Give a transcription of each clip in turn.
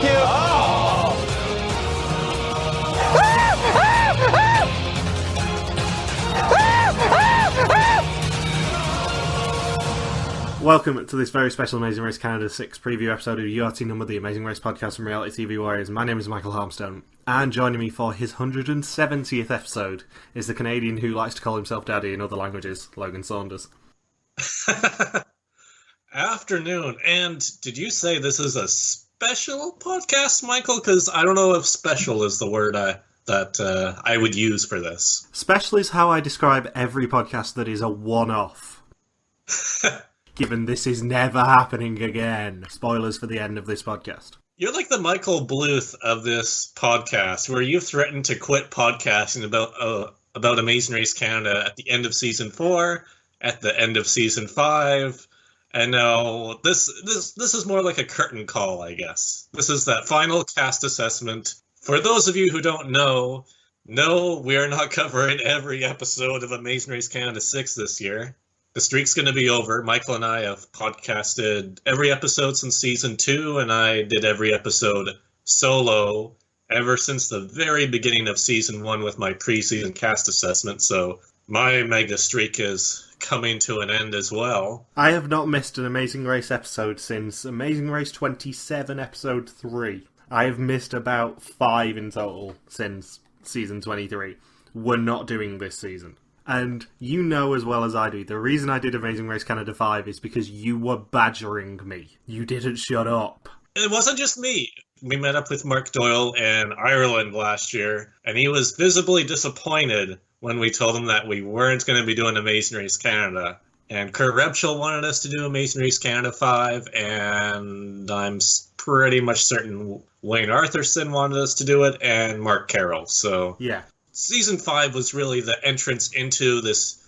Thank you. Welcome to this very special Amazing Race Canada 6 preview episode of URT Number, the Amazing Race podcast from Reality TV Warriors. My name is Michael Harmstone, and joining me for his 170th episode is the Canadian who likes to call himself daddy in other languages, Logan Saunders. Afternoon, and did you say this is a special podcast, Michael? Because I don't know if special is the word that I would use for this. Special is how I describe every podcast that is a one-off. Given this is never happening again. Spoilers for the end of this podcast. You're like the Michael Bluth of this podcast, where you threatened to quit podcasting about Amazing Race Canada at the end of Season 4, at the end of Season 5, and now this is more like a curtain call, I guess. This is that final cast assessment. For those of you who don't know, no, we are not covering every episode of Amazing Race Canada 6 this year. The streak's going to be over. Michael and I have podcasted every episode since Season 2, and I did every episode solo ever since the very beginning of Season 1 with my pre-season cast assessment, so my mega streak is coming to an end as well. I have not missed an Amazing Race episode since Amazing Race 27, Episode 3. I have missed about 5 in total since Season 23. We're not doing this season. And you know as well as I do, the reason I did Amazing Race Canada 5 is because you were badgering me. You didn't shut up. It wasn't just me. We met up with Mark Doyle in Ireland last year, and he was visibly disappointed when we told him that we weren't going to be doing Amazing Race Canada. And Kurt Rebschel wanted us to do Amazing Race Canada 5, and I'm pretty much certain Wayne Arthurson wanted us to do it, and Mark Carroll. So yeah. Season 5 was really the entrance into this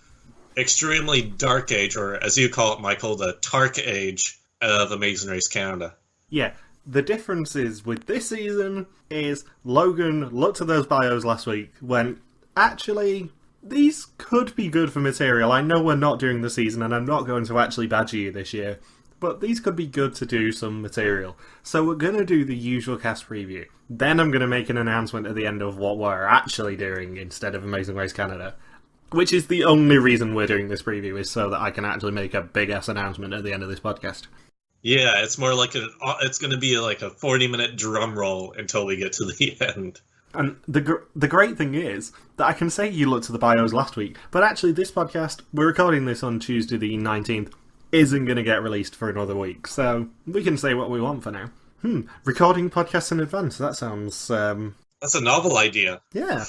extremely dark age, or as you call it, Michael, the Tark age of Amazing Race Canada. Yeah, the difference is with this season is Logan looked at those bios last week, went, actually, these could be good for material. I know we're not doing the season, and I'm not going to actually badger you this year, but these could be good to do some material. So we're going to do the usual cast preview. Then I'm going to make an announcement at the end of what we're actually doing instead of Amazing Race Canada. Which is the only reason we're doing this preview, is so that I can actually make a big-ass announcement at the end of this podcast. Yeah, it's more like it's going to be like a 40-minute drum roll until we get to the end. And the great thing is that I can say you looked at the bios last week, but actually this podcast, we're recording this on Tuesday the 19th, isn't going to get released for another week, so we can say what we want for now. Recording podcasts in advance, that sounds... That's a novel idea. Yeah.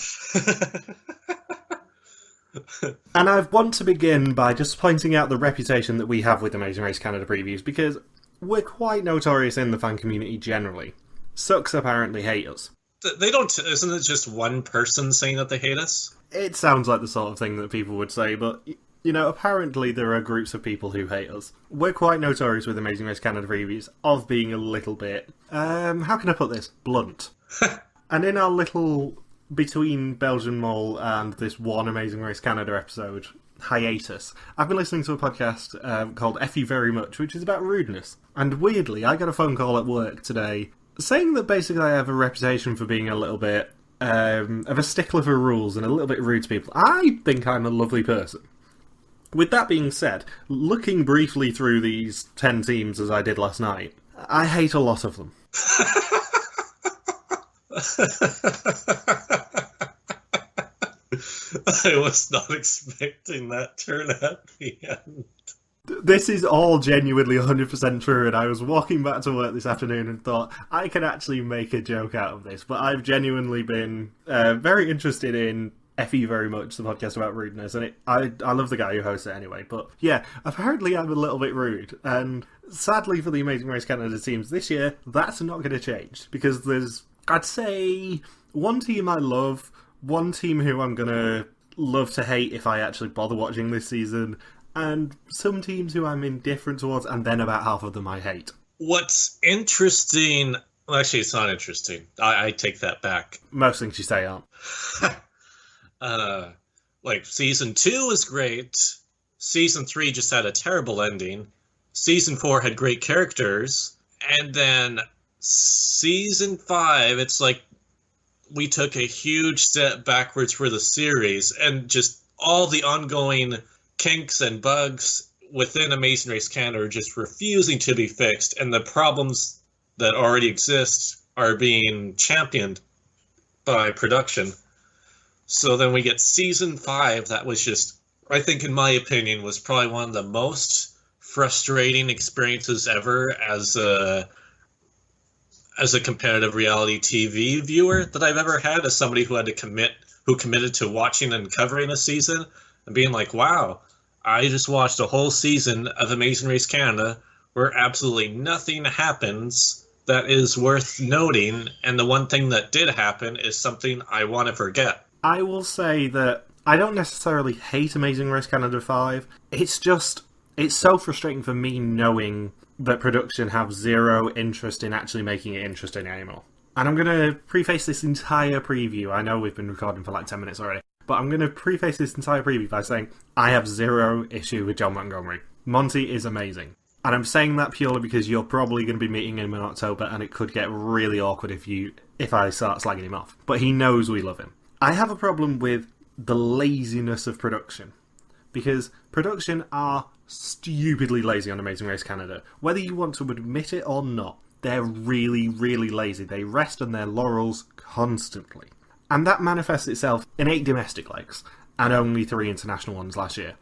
And I want to begin by just pointing out the reputation that we have with Amazing Race Canada previews, because we're quite notorious in the fan community generally. Sucks apparently hate us. They don't... Isn't it just one person saying that they hate us? It sounds like the sort of thing that people would say, but... You know, apparently there are groups of people who hate us. We're quite notorious with Amazing Race Canada previews of being a little bit, how can I put this? Blunt. And in our little, between Belgian Mole and this one Amazing Race Canada episode, hiatus, I've been listening to a podcast called F You Very Much, which is about rudeness. And weirdly, I got a phone call at work today saying that basically I have a reputation for being a little bit of a stickler for rules and a little bit rude to people. I think I'm a lovely person. With that being said, looking briefly through these 10 teams as I did last night, I hate a lot of them. I was not expecting that turn at the end. This is all genuinely 100% true, and I was walking back to work this afternoon and thought, I can actually make a joke out of this, but I've genuinely been very interested in F you very much, the podcast about rudeness, and I love the guy who hosts it anyway, but yeah, apparently I'm a little bit rude, and sadly for the Amazing Race Canada teams this year, that's not going to change, because there's, I'd say, one team I love, one team who I'm going to love to hate if I actually bother watching this season, and some teams who I'm indifferent towards, and then about half of them I hate. What's interesting... Well, actually, it's not interesting. I take that back. Most things you say aren't. Like, Season 2 was great. Season 3 just had a terrible ending. Season 4 had great characters. And then Season 5, it's like we took a huge step backwards for the series, and just all the ongoing kinks and bugs within Amazing Race Canada are just refusing to be fixed, and the problems that already exist are being championed by production. So then we get season 5 that was just, I think in my opinion, was probably one of the most frustrating experiences ever as a competitive reality TV viewer that I've ever had, as somebody who committed to watching and covering a season and being like, wow, I just watched a whole season of Amazing Race Canada where absolutely nothing happens that is worth noting, and the one thing that did happen is something I want to forget. I will say that I don't necessarily hate Amazing Race Canada 5. It's so frustrating for me knowing that production have zero interest in actually making it interesting anymore. And I'm going to preface this entire preview. I know we've been recording for like 10 minutes already, but I'm going to preface this entire preview by saying I have zero issue with John Montgomery. Monty is amazing. And I'm saying that purely because you're probably going to be meeting him in October, and it could get really awkward if I start slagging him off. But he knows we love him. I have a problem with the laziness of production, because production are stupidly lazy on Amazing Race Canada. Whether you want to admit it or not, they're really, really lazy. They rest on their laurels constantly. And that manifests itself in 8 domestic legs, and only 3 international ones last year.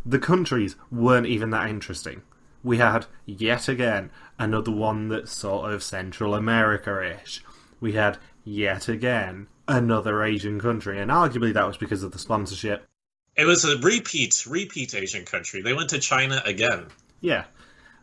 The countries weren't even that interesting. We had, yet again, another one that's sort of Central America-ish. We had, yet again, another Asian country, and arguably that was because of the sponsorship. It was a repeat Asian country. They went to China again. Yeah.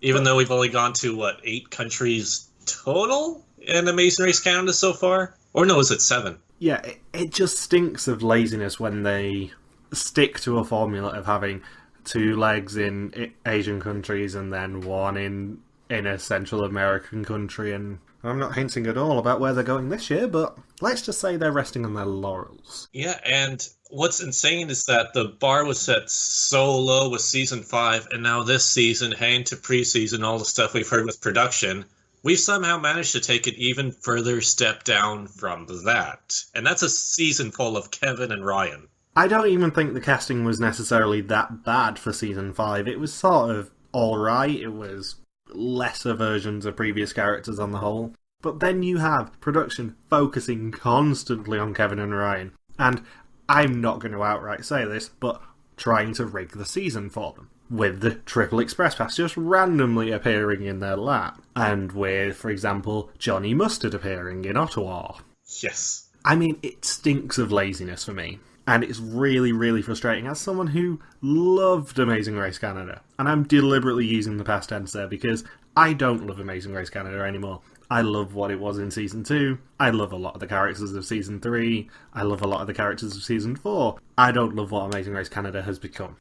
Even though we've only gone to, 8 countries total in Amazing Race Canada so far? Or no, is it 7? Yeah, it just stinks of laziness when they stick to a formula of having 2 legs in Asian countries and then 1 in a Central American country. And I'm not hinting at all about where they're going this year, but let's just say they're resting on their laurels. Yeah, and what's insane is that the bar was set so low with season 5, and now this season, heading to preseason, all the stuff we've heard with production, we've somehow managed to take an even further step down from that. And that's a season full of Kevin and Ryan. I don't even think the casting was necessarily that bad for season 5. It was sort of alright. It was lesser versions of previous characters on the whole. But then you have production focusing constantly on Kevin and Ryan. And I'm not going to outright say this, but trying to rig the season for them. With the Triple Express Pass just randomly appearing in their lap. And with, for example, Johnny Mustard appearing in Ottawa. Yes. I mean, it stinks of laziness for me. And it's really, really frustrating as someone who loved Amazing Race Canada. And I'm deliberately using the past tense there because I don't love Amazing Race Canada anymore. I love what it was in Season 2. I love a lot of the characters of Season 3. I love a lot of the characters of Season 4. I don't love what Amazing Race Canada has become.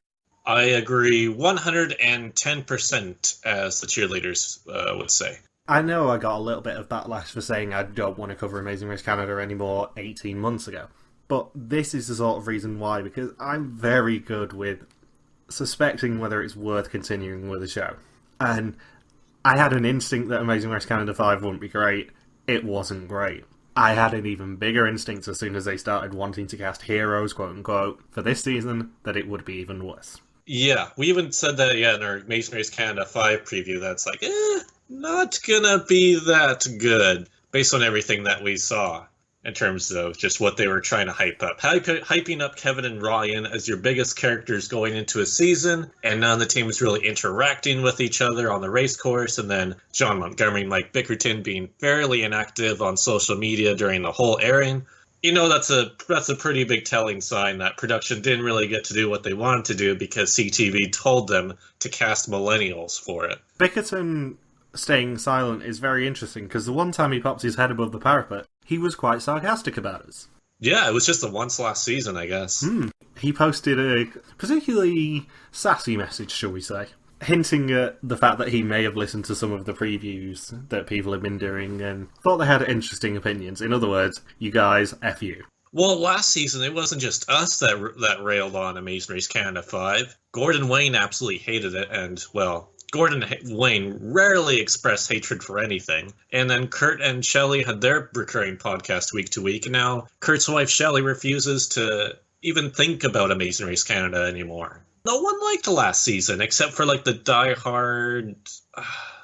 I agree 110%, as the cheerleaders would say. I know I got a little bit of backlash for saying I don't want to cover Amazing Race Canada anymore 18 months ago. But this is the sort of reason why, because I'm very good with suspecting whether it's worth continuing with the show. And I had an instinct that Amazing Race Canada 5 wouldn't be great. It wasn't great. I had an even bigger instinct as soon as they started wanting to cast heroes, quote-unquote, for this season, that it would be even worse. Yeah, we even said that, in our Amazing Race Canada 5 preview, that's like, not gonna be that good, based on everything that we saw. In terms of just what they were trying to hype up. Hyping up Kevin and Ryan as your biggest characters going into a season, and none of the teams really interacting with each other on the race course, and then John Montgomery and Mike Bickerton being fairly inactive on social media during the whole airing. You know, that's a pretty big telling sign that production didn't really get to do what they wanted to do because CTV told them to cast millennials for it. Bickerton staying silent is very interesting, because the one time he popped his head above the parapet, he was quite sarcastic about us. Yeah, it was just the once last season, I guess. He posted a particularly sassy message, shall we say, hinting at the fact that he may have listened to some of the previews that people have been doing and thought they had interesting opinions. In other words, you guys, F you. Well, last season, it wasn't just us that railed on Amazing Race Canada 5. Gord Wayne absolutely hated it, and, well, Gord and Wayne rarely express hatred for anything. And then Kurt and Shelley had their recurring podcast week to week. And now Kurt's wife Shelley refuses to even think about Amazing Race Canada anymore. No one liked last season except for like the diehard,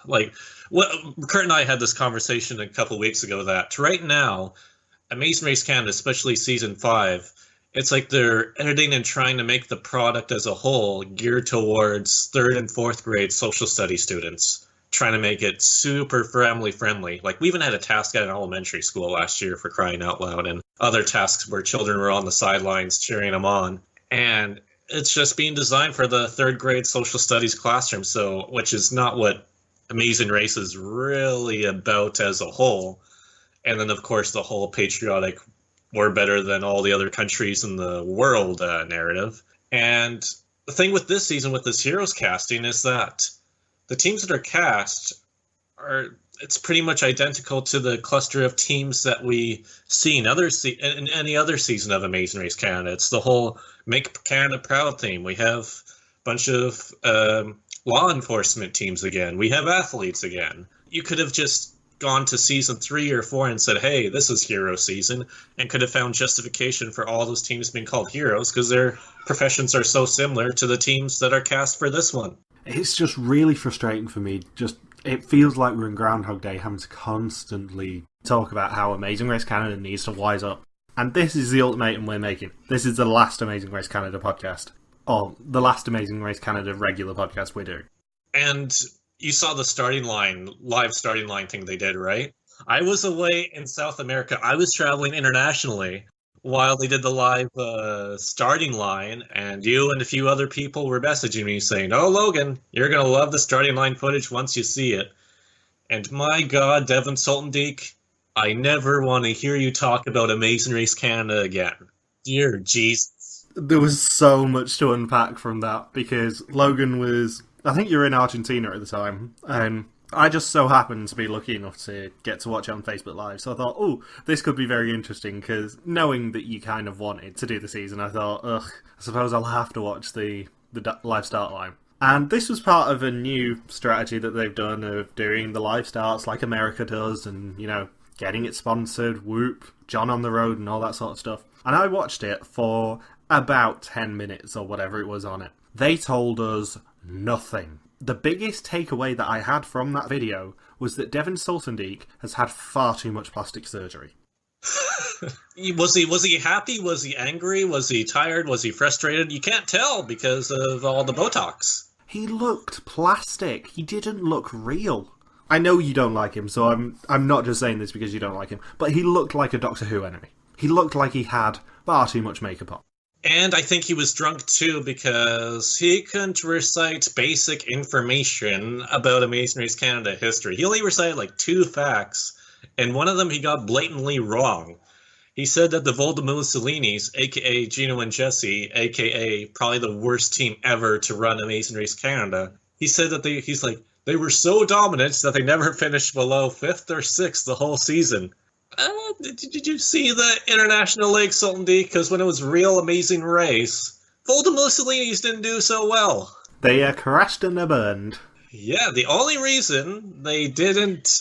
like what Kurt and I had this conversation a couple weeks ago that right now, Amazing Race Canada, especially season 5, it's like they're editing and trying to make the product as a whole geared towards 3rd and 4th grade social studies students, trying to make it super family friendly. Like we even had a task at an elementary school last year, for crying out loud, and other tasks where children were on the sidelines cheering them on. And it's just being designed for the 3rd grade social studies classroom, so which is not what Amazing Race is really about as a whole. And then, of course, the whole patriotic, we're better than all the other countries in the world narrative. And the thing with this season, with this Heroes casting, is that the teams that are cast it's pretty much identical to the cluster of teams that we see in any other season of Amazing Race Canada. It's the whole Make Canada Proud theme. We have a bunch of law enforcement teams again. We have athletes again. You could have just gone to season 3 or 4 and said, hey, this is hero season, and could have found justification for all those teams being called heroes because their professions are so similar to the teams that are cast for this one. It's just really frustrating for me. It feels like we're in Groundhog Day having to constantly talk about how Amazing Race Canada needs to wise up. And this is the ultimatum we're making. This is the last Amazing Race Canada podcast. Or the last Amazing Race Canada regular podcast we're doing. And you saw the live starting line thing they did, right? I was away in South America. I was traveling internationally while they did the live starting line, and you and a few other people were messaging me saying, oh, Logan, you're going to love the starting line footage once you see it. And my God, Devin Soltendijk, I never want to hear you talk about Amazing Race Canada again. Dear Jesus. There was so much to unpack from that, because Logan was... I think you were in Argentina at the time, and I just so happened to be lucky enough to get to watch it on Facebook Live, so I thought, oh, this could be very interesting, because knowing that you kind of wanted to do the season, I thought, I suppose I'll have to watch the live start line. And this was part of a new strategy that they've done of doing the live starts like America does, and, getting it sponsored, Whoop, John on the Road, and all that sort of stuff. And I watched it for about 10 minutes or whatever it was on it. They told us nothing. The biggest takeaway that I had from that video was that Devin Soltendijk has had far too much plastic surgery. Was he happy? Was he angry? Was he tired? Was he frustrated? You can't tell because of all the Botox. He looked plastic. He didn't look real. I know you don't like him, so I'm not just saying this because you don't like him, but he looked like a Doctor Who enemy. He looked like he had far too much makeup on. And I think he was drunk too because he couldn't recite basic information about Amazing Race Canada history. He only recited like 2 facts, and one of them he got blatantly wrong. He said that the Voldemosolinis, aka Gino and Jesse, aka probably the worst team ever to run Amazing Race Canada, he said that they were so dominant that they never finished below 5th or 6th the whole season. Did you see the International League, Soltendijk? Because when it was real Amazing Race, Voldemosolinis didn't do so well. They crashed and they burned. Yeah, the only reason they didn't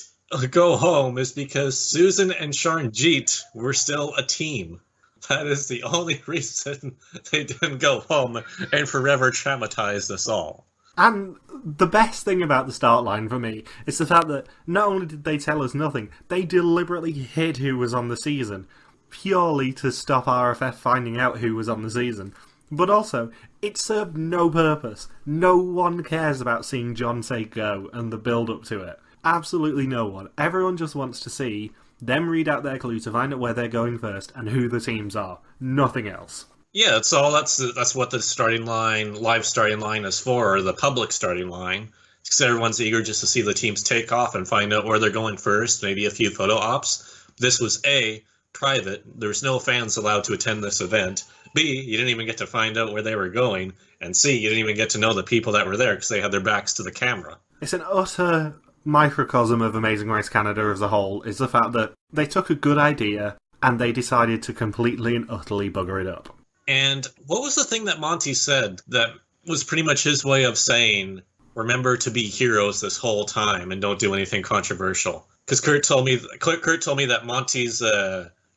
go home is because Susan and Sharnjeet were still a team. That is the only reason they didn't go home and forever traumatized us all. And the best thing about the start line for me is the fact that not only did they tell us nothing, they deliberately hid who was on the season, purely to stop RFF finding out who was on the season. But also, it served no purpose. No one cares about seeing John say go and the build-up to it. Absolutely no one. Everyone just wants to see them read out their clue to find out where they're going first and who the teams are. Nothing else. Yeah, that's what the starting line, live starting line is for, or the public starting line. Because everyone's eager just to see the teams take off and find out where they're going first, maybe a few photo ops. This was A, private. There was no fans allowed to attend this event. B, you didn't even get to find out where they were going. And C, you didn't even get to know the people that were there because they had their backs to the camera. It's an utter microcosm of Amazing Race Canada as a whole, is the fact that they took a good idea and they decided to completely and utterly bugger it up. And what was the thing that Monty said that was pretty much his way of saying, remember to be heroes this whole time and don't do anything controversial. Because Kurt told me that Monty's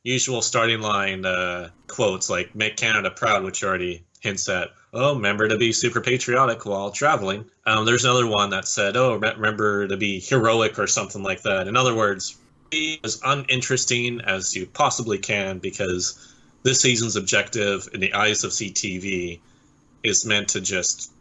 usual starting line quotes like "Make Canada proud," which already hints at, oh, remember to be super patriotic while traveling. There's another one that said, oh, remember to be heroic or something like that. In other words, be as uninteresting as you possibly can, because this season's objective in the eyes of CTV is meant to just,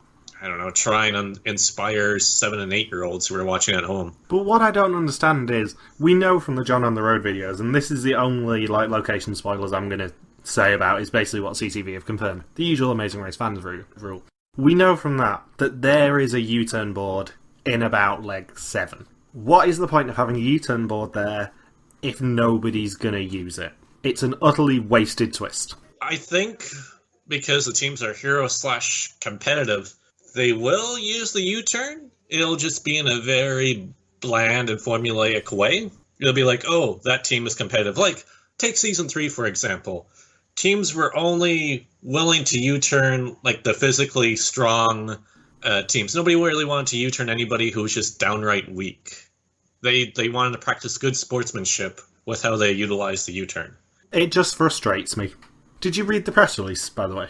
I don't know, try and inspire 7 and 8-year-olds who are watching at home. But what I don't understand is, we know from the John on the Road videos, and this is the only location spoilers I'm going to say about, is basically what CTV have confirmed. The usual Amazing Race fans rule. We know from that there is a U-turn board in about leg 7. What is the point of having a U-turn board there if nobody's going to use it? It's an utterly wasted twist. I think because the teams are hero/competitive, they will use the U-turn. It'll just be in a very bland and formulaic way. It'll be like, oh, that team is competitive. Like, take Season 3, for example. Teams were only willing to U-turn like the physically strong teams. Nobody really wanted to U-turn anybody who was just downright weak. They wanted to practice good sportsmanship with how they utilized the U-turn. It just frustrates me. Did you read the press release, by the way?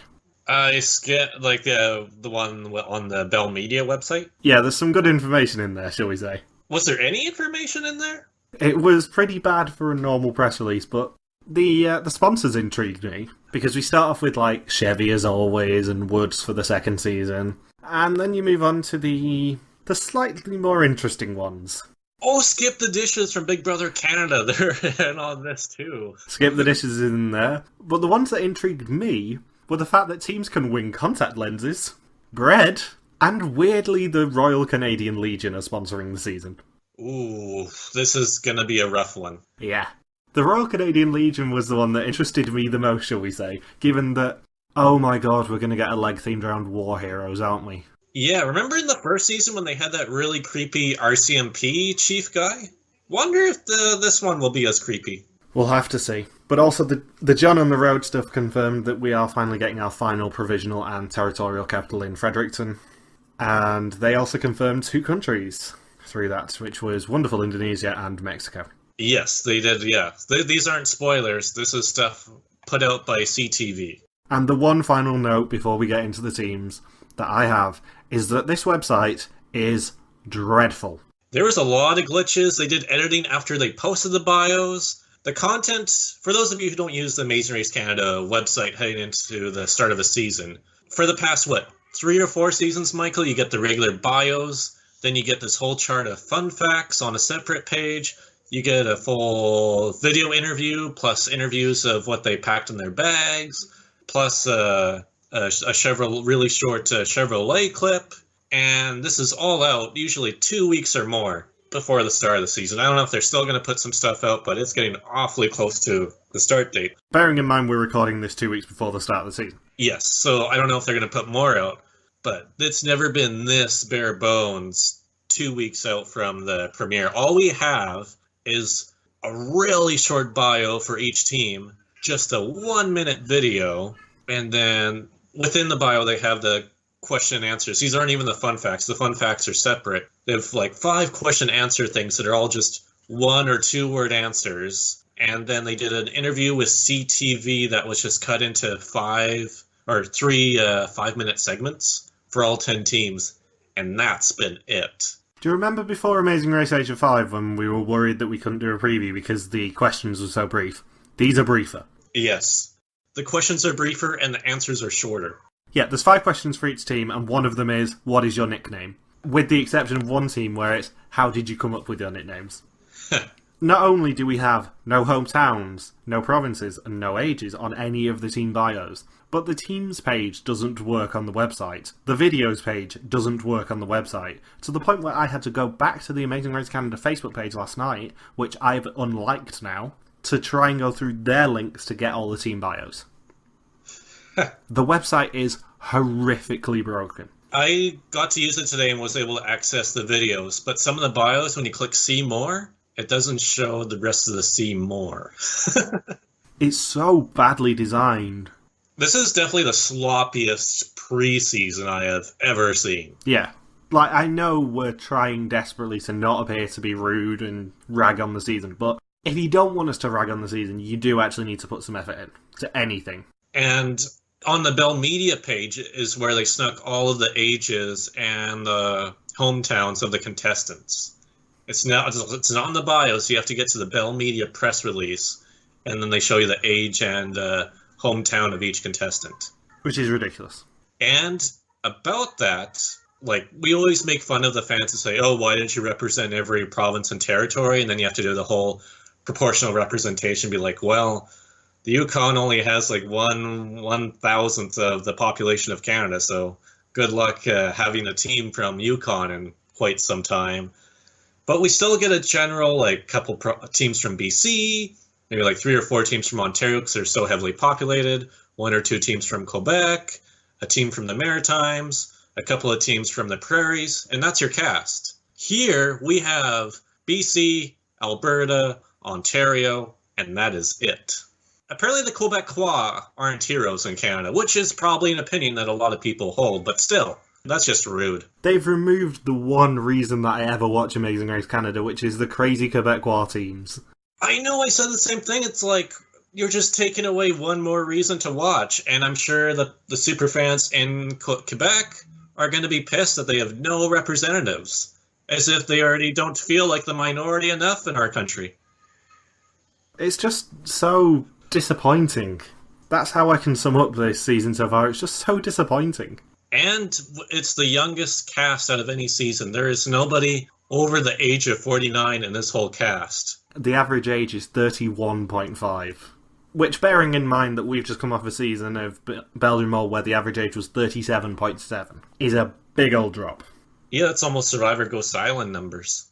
I skipped the one on the Bell Media website. Yeah, there's some good information in there, shall we say. Was there any information in there? It was pretty bad for a normal press release, but the sponsors intrigued me, because we start off with like Chevy as always and Woods for the second season, and then you move on to the slightly more interesting ones. Oh, Skip the Dishes from Big Brother Canada, they're in on this too. Skip the Dishes is in there, but the ones that intrigued me were the fact that teams can win contact lenses, bread, and weirdly the Royal Canadian Legion are sponsoring the season. Ooh, this is gonna be a rough one. Yeah. The Royal Canadian Legion was the one that interested me the most, shall we say, given that, oh my god, we're going to get a leg themed around war heroes, aren't we? Yeah, remember in the first season when they had that really creepy RCMP chief guy? Wonder if this one will be as creepy. We'll have to see. But also, the John on the Road stuff confirmed that we are finally getting our final provisional and territorial capital in Fredericton. And they also confirmed 2 countries through that, which was wonderful Indonesia and Mexico. Yes, they did, yeah. These aren't spoilers. This is stuff put out by CTV. And the one final note before we get into the teams that I have is that this website is dreadful. There was a lot of glitches. They did editing after they posted the bios. The content, for those of you who don't use the Amazing Race Canada website heading into the start of a season, for the past, 3 or 4 seasons, Michael, you get the regular bios, then you get this whole chart of fun facts on a separate page. You get a full video interview, plus interviews of what they packed in their bags, plus a really short Chevrolet clip. And this is all out usually 2 weeks or more before the start of the season. I don't know if they're still going to put some stuff out, but it's getting awfully close to the start date. Bearing in mind we're recording this 2 weeks before the start of the season. Yes, so I don't know if they're going to put more out, but it's never been this bare bones 2 weeks out from the premiere. All we have is a really short bio for each team, just a 1-minute video, and then within the bio they have the question and answers. These aren't even the fun facts. The fun facts are separate. They have 5 question answer things that are all just 1 or 2 word answers, and then they did an interview with CTV that was just cut into 3 5-minute segments for all 10 teams, and that's been it. Do you remember before Amazing Race Age of 5 when we were worried that we couldn't do a preview because the questions were so brief? These are briefer. Yes. The questions are briefer and the answers are shorter. Yeah, there's 5 questions for each team, and one of them is, what is your nickname? With the exception of one team where it's, how did you come up with your nicknames? Not only do we have no hometowns, no provinces, and no ages on any of the team bios, but the teams page doesn't work on the website. The videos page doesn't work on the website, to the point where I had to go back to the Amazing Race Canada Facebook page last night, which I've unliked now, to try and go through their links to get all the team bios. The website is horrifically broken. I got to use it today and was able to access the videos, but some of the bios, when you click see more, it doesn't show the rest of the see more. It's so badly designed. This is definitely the sloppiest preseason I have ever seen. Yeah. Like, I know we're trying desperately to not appear to be rude and rag on the season, but if you don't want us to rag on the season, you do actually need to put some effort in to anything. And on the Bell Media page is where they snuck all of the ages and the hometowns of the contestants. It's not in the bio, so you have to get to the Bell Media press release, and then they show you the age and hometown of each contestant. Which is ridiculous. And about that, like, we always make fun of the fans and say, oh, why didn't you represent every province and territory? And then you have to do the whole proportional representation, be like, well, the Yukon only has like 1/1000th of the population of Canada, so good luck having a team from Yukon in quite some time. But we still get a general, like, couple teams from BC, maybe like 3 or 4 teams from Ontario because they're so heavily populated, 1 or 2 teams from Quebec, a team from the Maritimes, a couple of teams from the Prairies, and that's your cast. Here we have BC, Alberta, Ontario, and that is it. Apparently the Quebecois aren't heroes in Canada, which is probably an opinion that a lot of people hold, but still, that's just rude. They've removed the one reason that I ever watch Amazing Race Canada, which is the crazy Quebecois teams. I know, I said the same thing. It's like, you're just taking away one more reason to watch, and I'm sure that the superfans in Quebec are going to be pissed that they have no representatives, as if they already don't feel like the minority enough in our country. It's just so disappointing. That's how I can sum up this season so far. It's just so disappointing. And it's the youngest cast out of any season. There is nobody over the age of 49 in this whole cast. The average age is 31.5. Which, bearing in mind that we've just come off a season of Belgium Mole where the average age was 37.7, is a big old drop. Yeah, that's almost Survivor Ghost Island numbers.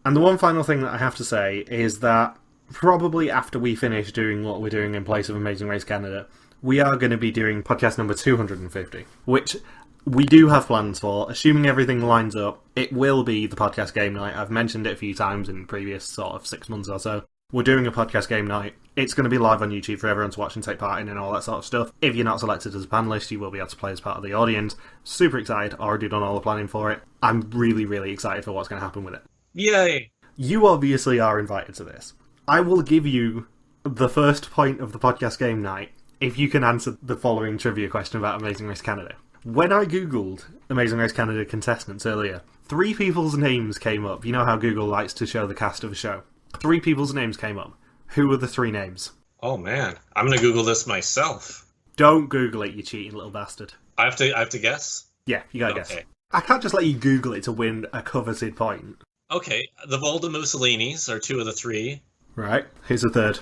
And the one final thing that I have to say is that probably after we finish doing what we're doing in place of Amazing Race Canada, we are going to be doing podcast number 250, which we do have plans for. Assuming everything lines up, it will be the podcast game night. I've mentioned it a few times in previous sort of 6 months or so. We're doing a podcast game night. It's going to be live on YouTube for everyone to watch and take part in and all that sort of stuff. If you're not selected as a panelist, you will be able to play as part of the audience. Super excited. Already done all the planning for it. I'm really, really excited for what's going to happen with it. Yay! You obviously are invited to this. I will give you the first point of the podcast game night if you can answer the following trivia question about Amazing Race Canada. When I googled Amazing Race Canada contestants earlier, 3 people's names came up. You know how Google likes to show the cast of a show. 3 people's names came up. Who were the 3 names? Oh man, I'm gonna Google this myself. Don't Google it, you cheating little bastard. I have to guess? Yeah, you gotta Okay. guess. I can't just let you Google it to win a coveted point. Okay, the Volda Mussolinis are 2 of the 3. Right, here's the third.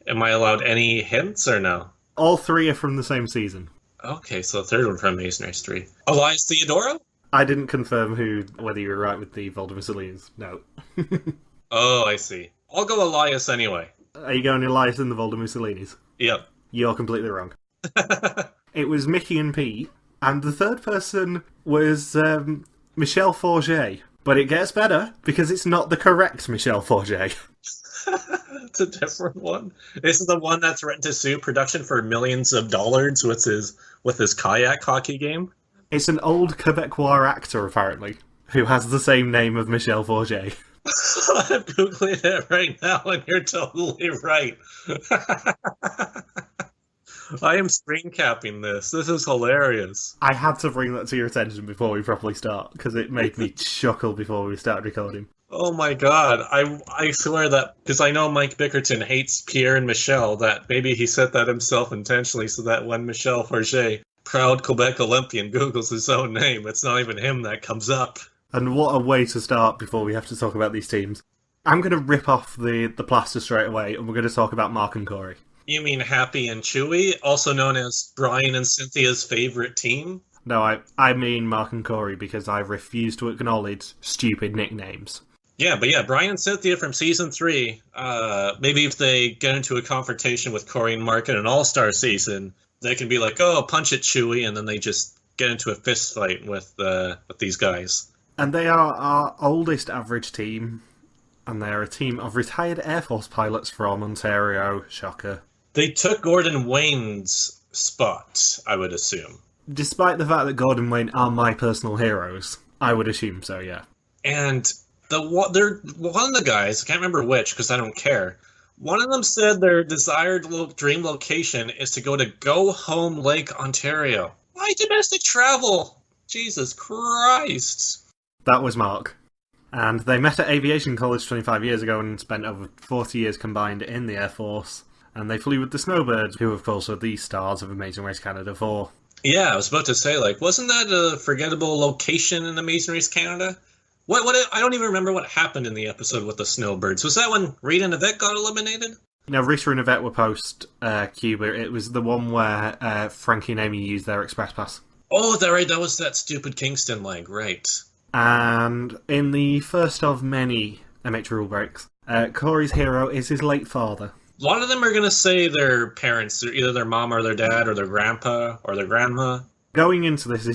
Am I allowed any hints or no? All 3 are from the same season. Okay, so the third one from Amazing Race 3. Elias Theodoro? I didn't confirm whether you were right with the Volda Mussolinis. No. Oh, I see. I'll go Elias anyway. Are you going Elias and the Volda Mussolinis? Yep. You're completely wrong. It was Mickey and Pete, and the third person was Michel Forget. But it gets better, because it's not the correct Michel Forget. It's a different one. This is the one that's threatened to sue production for millions of dollars with his kayak hockey game. It's an old Quebecois actor, apparently, who has the same name of Michel Forget. I'm Googling it right now, and you're totally right. I am screen capping this. This is hilarious. I had to bring that to your attention before we properly start, because it made me chuckle before we started recording. Oh my god. I swear that, because I know Mike Bickerton hates Pierre and Michel, that maybe he said that himself intentionally so that when Michel Forget, proud Quebec Olympian, Googles his own name, it's not even him that comes up. And what a way to start before we have to talk about these teams. I'm going to rip off the plaster straight away, and we're going to talk about Mark and Corey. You mean Happy and Chewy, also known as Brian and Cynthia's favorite team? No, I mean Mark and Corey, because I refuse to acknowledge stupid nicknames. Yeah, but yeah, Brian and Cynthia from Season 3, maybe if they get into a confrontation with Corey and Mark in an All-Star season, they can be like, oh, punch it, Chewy, and then they just get into a fist fight with these guys. And they are our oldest average team, and they're a team of retired Air Force pilots from Ontario. Shocker. They took Gordon Wayne's spot, I would assume. Despite the fact that Gord and Wayne are my personal heroes, I would assume so, yeah. And one of the guys, I can't remember which because I don't care. One of them said their desired dream location is to go home Lake, Ontario. Why domestic travel? Jesus Christ. That was Mark. And they met at aviation college 25 years ago and spent over 40 years combined in the Air Force. And they flew with the Snowbirds, who of course are the stars of Amazing Race Canada 4. Yeah, I was about to say, wasn't that a forgettable location in Amazing Race Canada? What? I don't even remember what happened in the episode with the Snowbirds. Was that when Rita and Yvette got eliminated? No, Rita and Yvette were post Cuba. It was the one where Frankie and Amy used their express pass. Oh, that was that stupid Kingston leg, right. And in the first of many MH rule breaks, Corey's hero is his late father. A lot of them are going to say their parents, either their mom or their dad or their grandpa or their grandma. Going into this,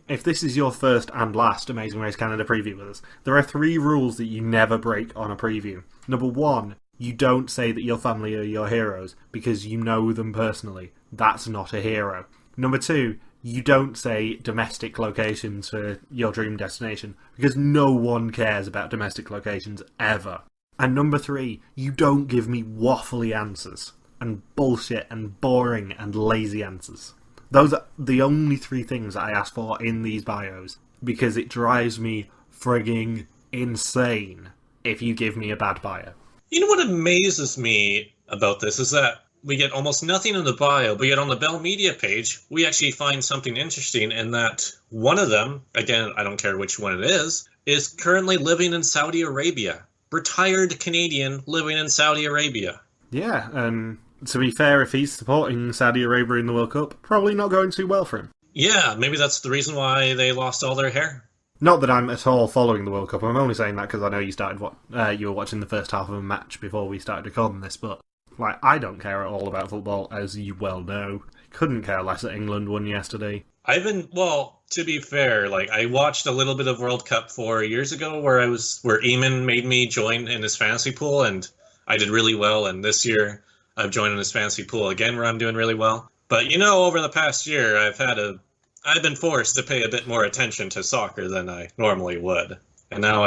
if this is your first and last Amazing Race Canada preview with us, there are 3 rules that you never break on a preview. Number 1, you don't say that your family are your heroes because you know them personally. That's not a hero. Number 2, you don't say domestic locations for your dream destination because no one cares about domestic locations ever. And number 3, you don't give me waffly answers and bullshit and boring and lazy answers. Those are the only 3 things I ask for in these bios, because it drives me frigging insane if you give me a bad bio. You know what amazes me about this is that we get almost nothing in the bio, but yet on the Bell Media page, we actually find something interesting in that one of them, again, I don't care which one it is currently living in Saudi Arabia. Retired Canadian living in Saudi Arabia. Yeah, and to be fair, if he's supporting Saudi Arabia in the World Cup, probably not going too well for him. Yeah, maybe that's the reason why they lost all their hair. Not that I'm at all following the World Cup. I'm only saying that because I know you were watching the first half of a match before we started recording this, but I don't care at all about football, as you well know. Couldn't care less that England won yesterday. To be fair, I watched a little bit of World Cup 4 years ago where Eamon made me join in his fantasy pool, and I did really well, and this year I've joined in his fantasy pool again where I'm doing really well. But over the past year I've been forced to pay a bit more attention to soccer than I normally would. And now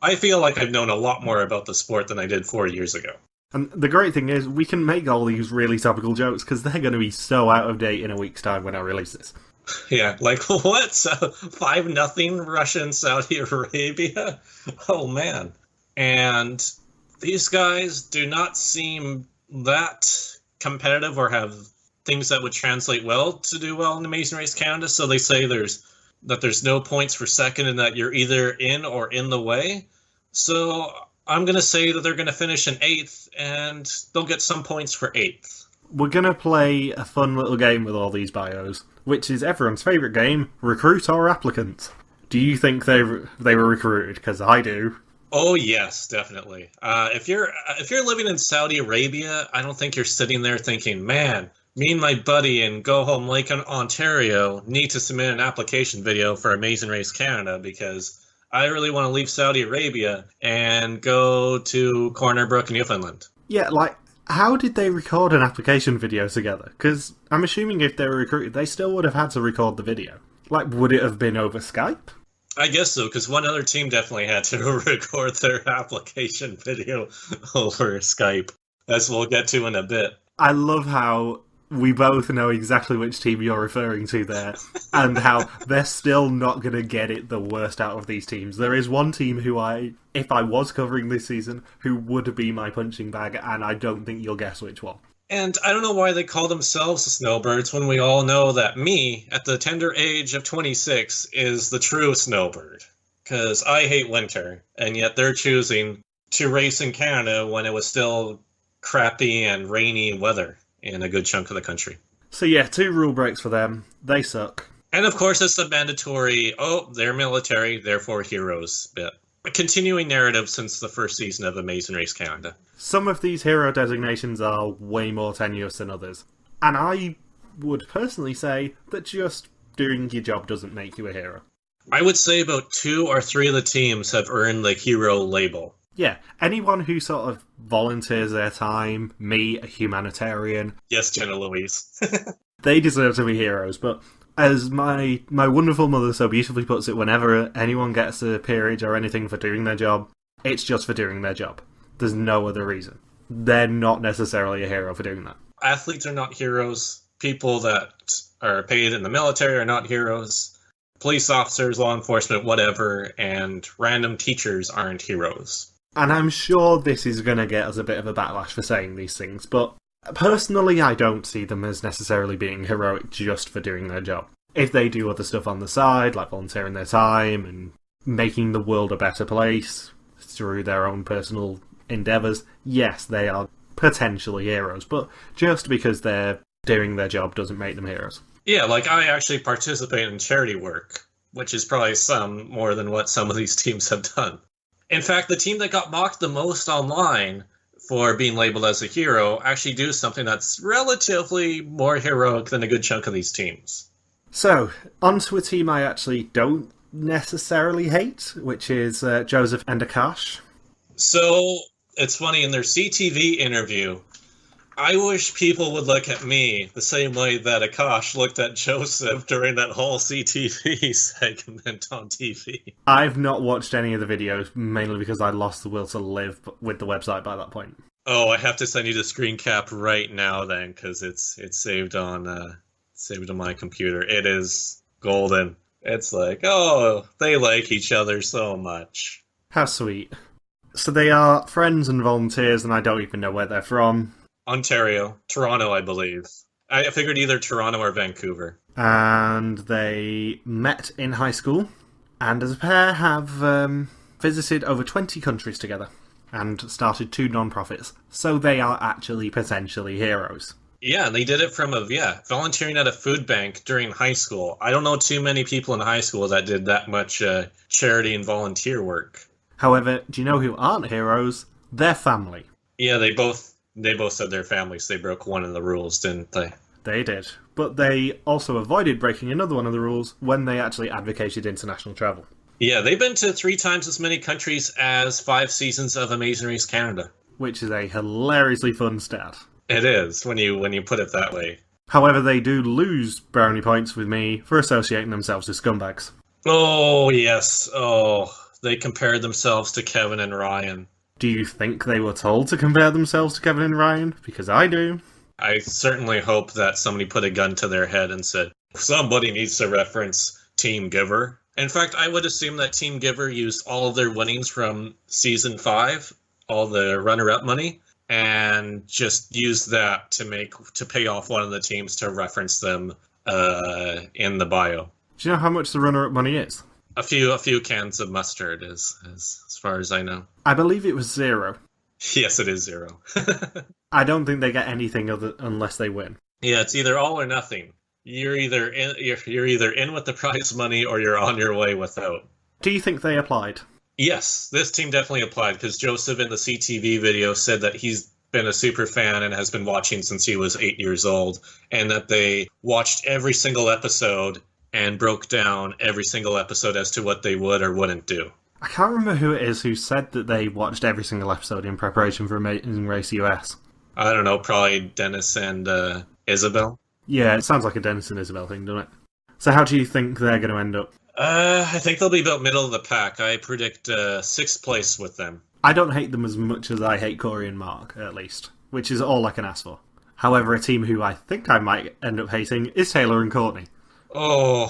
I feel like I've known a lot more about the sport than I did 4 years ago. And the great thing is, we can make all these really topical jokes because they're going to be so out of date in a week's time when I release this. Yeah, what? 5-0 Russia and Saudi Arabia? Oh, man. And these guys do not seem that competitive or have things that would translate well to do well in Amazing Race Canada, so they say there's no points for second and that you're either in or in the way. So I'm going to say that they're going to finish in 8th, and they'll get some points for 8th. We're going to play a fun little game with all these bios, which is everyone's favourite game, Recruit or Applicant. Do you think they were recruited? Because I do. Oh, yes, definitely. If you're living in Saudi Arabia, I don't think you're sitting there thinking, man, me and my buddy in Go Home Lake, Ontario need to submit an application video for Amazing Race Canada because I really want to leave Saudi Arabia and go to Corner Brook, Newfoundland. Yeah, how did they record an application video together? Because I'm assuming if they were recruited, they still would have had to record the video. Would it have been over Skype? I guess so, because one other team definitely had to record their application video over Skype, as we'll get to in a bit. I love how we both know exactly which team you're referring to there, and how they're still not going to get it the worst out of these teams. There is one team who if I was covering this season, who would be my punching bag, and I don't think you'll guess which one. And I don't know why they call themselves the Snowbirds when we all know that me, at the tender age of 26, is the true Snowbird. Because I hate winter, and yet they're choosing to race in Canada when it was still crappy and rainy weather in a good chunk of the country. So yeah, 2 rule breaks for them. They suck. And of course it's the mandatory, they're military, therefore heroes bit. A continuing narrative since the first season of Amazing Race Canada. Some of these hero designations are way more tenuous than others. And I would personally say that just doing your job doesn't make you a hero. I would say about 2 or 3 of the teams have earned the hero label. Yeah, anyone who sort of volunteers their time, me, a humanitarian... Yes, Jenna Louise. They deserve to be heroes, but As my wonderful mother so beautifully puts it, whenever anyone gets a peerage or anything for doing their job, it's just for doing their job. There's no other reason. They're not necessarily a hero for doing that. Athletes are not heroes. People that are paid in the military are not heroes. Police officers, law enforcement, whatever, and random teachers aren't heroes. And I'm sure this is going to get us a bit of a backlash for saying these things, but personally I don't see them as necessarily being heroic just for doing their job. If they do other stuff on the side, like volunteering their time and making the world a better place through their own personal endeavours, yes, they are potentially heroes, but just because they're doing their job doesn't make them heroes. Yeah, like I actually participate in charity work, which is probably some more than what some of these teams have done. In fact, the team that got mocked the most online for being labeled as a hero actually do something that's relatively more heroic than a good chunk of these teams. So, onto a team I actually don't necessarily hate, which is Joseph and Akash. So, it's funny, in their CTV interview, I wish people would look at me the same way that Akash looked at Joseph during that whole CTV segment on TV. I've not watched any of the videos, mainly because I lost the will to live with the website by that point. Oh, I have to send you the screen cap right now then, because it's saved on my computer. It is golden. It's like, oh, they like each other so much. How sweet. So they are friends and volunteers, and I don't even know where they're from. Ontario. Toronto, I believe. I figured either Toronto or Vancouver. And they met in high school, and as a pair have visited over 20 countries together, and started 2 non-profits. So they are actually potentially heroes. Yeah, they did it from volunteering at a food bank during high school. I don't know too many people in high school that did that much charity and volunteer work. However, do you know who aren't heroes? Their family. Yeah, they both said their families. They broke one of the rules, didn't they? They did. But they also avoided breaking another one of the rules when they actually advocated international travel. Yeah, they've been to 3 times as many countries as 5 seasons of Amazing Race Canada. Which is a hilariously fun stat. It is, when you put it that way. However, they do lose brownie points with me for associating themselves with scumbags. Oh, yes. Oh, they compared themselves to Kevin and Ryan. Do you think they were told to compare themselves to Kevin and Ryan? Because I do. I certainly hope that somebody put a gun to their head and said, somebody needs to reference Team Giver. In fact, I would assume that Team Giver used all of their winnings from Season 5, all the runner-up money, and just used that to pay off one of the teams to reference them in the bio. Do you know how much the runner-up money is? A few cans of mustard, as far as I know. I believe it was 0. Yes, it is 0. I don't think they get anything unless they win. Yeah, it's either all or nothing. You're either in with the prize money or you're on your way without. Do you think they applied? Yes, this team definitely applied because Joseph in the CTV video said that he's been a super fan and has been watching since he was 8 years old, and that they watched every single episode and broke down every single episode as to what they would or wouldn't do. I can't remember who it is who said that they watched every single episode in preparation for Amazing Race US. I don't know, probably Dennis and Isabel. Yeah, it sounds like a Dennis and Isabel thing, doesn't it? So how do you think they're going to end up? I think they'll be about middle of the pack. I predict 6th place with them. I don't hate them as much as I hate Corey and Mark, at least, which is all I can ask for. However, a team who I think I might end up hating is Taylor and Courtney. Oh,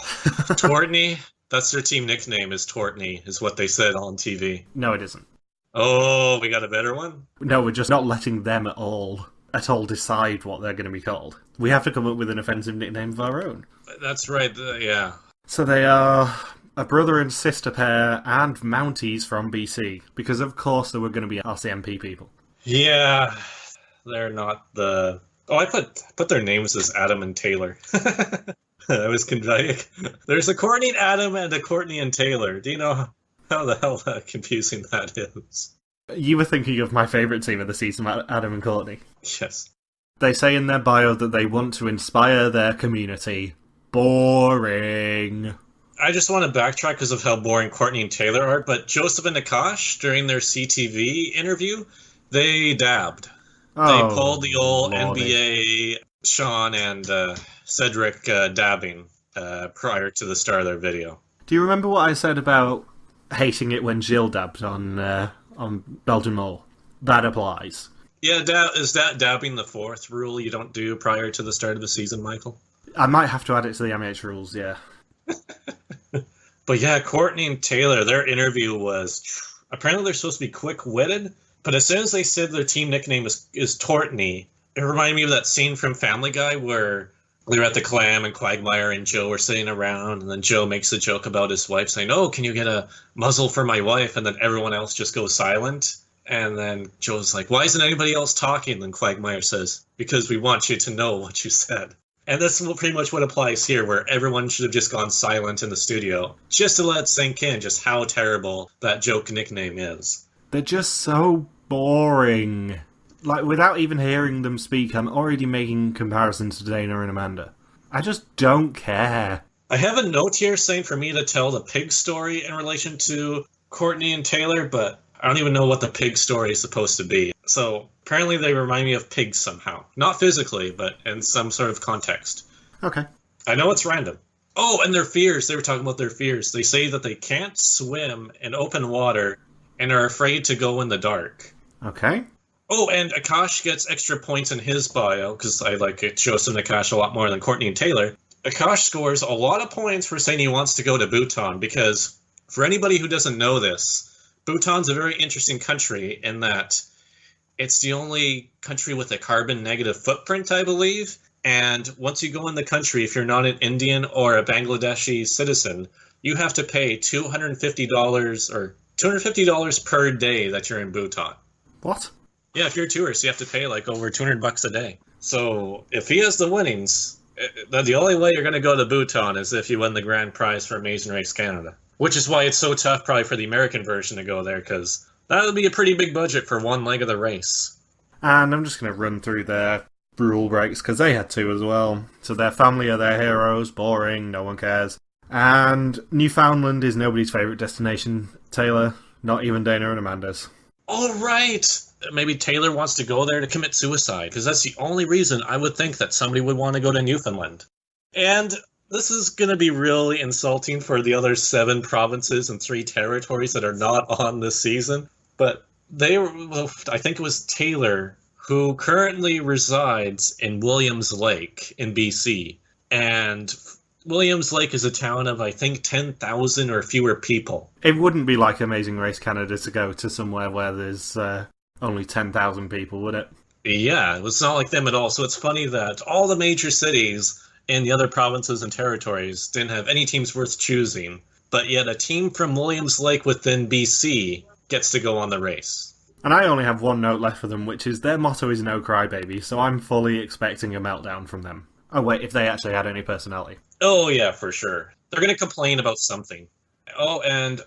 Tortney? That's their team nickname, is Tortney, is what they said on TV. No, it isn't. Oh, we got a better one? No, we're just not letting them at all decide what they're going to be called. We have to come up with an offensive nickname of our own. That's right, yeah. So they are a brother and sister pair and Mounties from BC, because of course there were going to be RCMP people. Yeah, they're not the... Oh, I put their names as Adam and Taylor. I was confused. There's a Courtney and Adam and a Courtney and Taylor. Do you know how the hell confusing that is? You were thinking of my favourite team of the season, Adam and Courtney. Yes. They say in their bio that they want to inspire their community. Boring. I just want to backtrack because of how boring Courtney and Taylor are, but Joseph and Akash, during their CTV interview, they dabbed. They pulled the old Lordy. NBA Sean and Cedric dabbing. prior to the start of their video. Do you remember what I said about hating it when Jill dabbed on Belgian Mole? That applies. Yeah, is that dabbing the fourth rule you don't do prior to the start of the season, Michael? I might have to add it to the MH rules, yeah. But yeah, Courtney and Taylor, their interview was... Apparently they're supposed to be quick-witted, but as soon as they said their team nickname is Tortney, it reminded me of that scene from Family Guy where they were at the Clam and Quagmire and Joe were sitting around, and then Joe makes a joke about his wife saying, "Oh, can you get a muzzle for my wife?" And then everyone else just goes silent. And then Joe's like, "Why isn't anybody else talking?" And then Quagmire says, "Because we want you to know what you said." And that's pretty much what applies here, where everyone should have just gone silent in the studio, just to let it sink in just how terrible that joke nickname is. They're just so boring. Like, without even hearing them speak, I'm already making comparisons to Dana and Amanda. I just don't care. I have a note here saying for me to tell the pig story in relation to Courtney and Taylor, but I don't even know what the pig story is supposed to be. So apparently they remind me of pigs somehow. Not physically, but in some sort of context. Okay. I know it's random. Oh, and their fears. They were talking about their fears. They say that they can't swim in open water and are afraid to go in the dark. Okay. Oh, and Akash gets extra points in his bio, because I like it. Joseph and Akash a lot more than Courtney and Taylor. Akash scores a lot of points for saying he wants to go to Bhutan, because for anybody who doesn't know this, Bhutan's a very interesting country in that it's the only country with a carbon negative footprint, I believe. And once you go in the country, if you're not an Indian or a Bangladeshi citizen, you have to pay $250 or $250 per day that you're in Bhutan. What? Yeah, if you're a tourist, you have to pay like over $200 a day. So if he has the winnings, the only way you're going to go to Bhutan is if you win the grand prize for Amazing Race Canada. Which is why it's so tough probably for the American version to go there, because that would be a pretty big budget for one leg of the race. And I'm just going to run through their rule breaks, because they had two as well. So their family are their heroes, boring, no one cares. And Newfoundland is nobody's favourite destination, Taylor, not even Dana and Amanda's. Oh, right! Maybe Taylor wants to go there to commit suicide, because that's the only reason I would think that somebody would want to go to Newfoundland. And this is going to be really insulting for the other 7 provinces and 3 territories that are not on this season. But I think it was Taylor, who currently resides in Williams Lake in BC. And Williams Lake is a town of, I think, 10,000 or fewer people. It wouldn't be like Amazing Race Canada to go to somewhere where there's only 10,000 people, would it? Yeah, it's not like them at all. So it's funny that all the major cities in the other provinces and territories didn't have any teams worth choosing, but yet a team from Williams Lake within BC gets to go on the race. And I only have one note left for them, which is their motto is no crybaby, so I'm fully expecting a meltdown from them. Oh wait, if they actually had any personality. Oh yeah, for sure. They're going to complain about something. Oh, and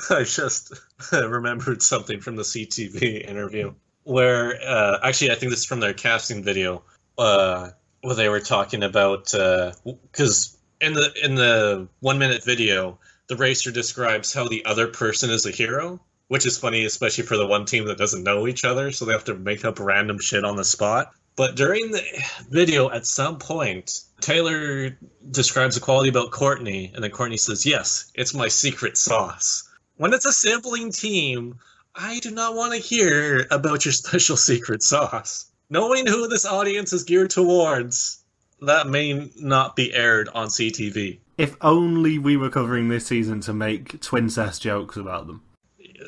I just remembered something from the CTV interview, where actually I think this is from their casting video, where they were talking about, because in the 1-minute video, the racer describes how the other person is a hero, which is funny, especially for the one team that doesn't know each other, so they have to make up random shit on the spot. But during the video, at some point, Taylor describes a quality about Courtney, and then Courtney says, "Yes, it's my secret sauce." When it's a sibling team, I do not want to hear about your special secret sauce. Knowing who this audience is geared towards, that may not be aired on CTV. If only we were covering this season to make twincest jokes about them.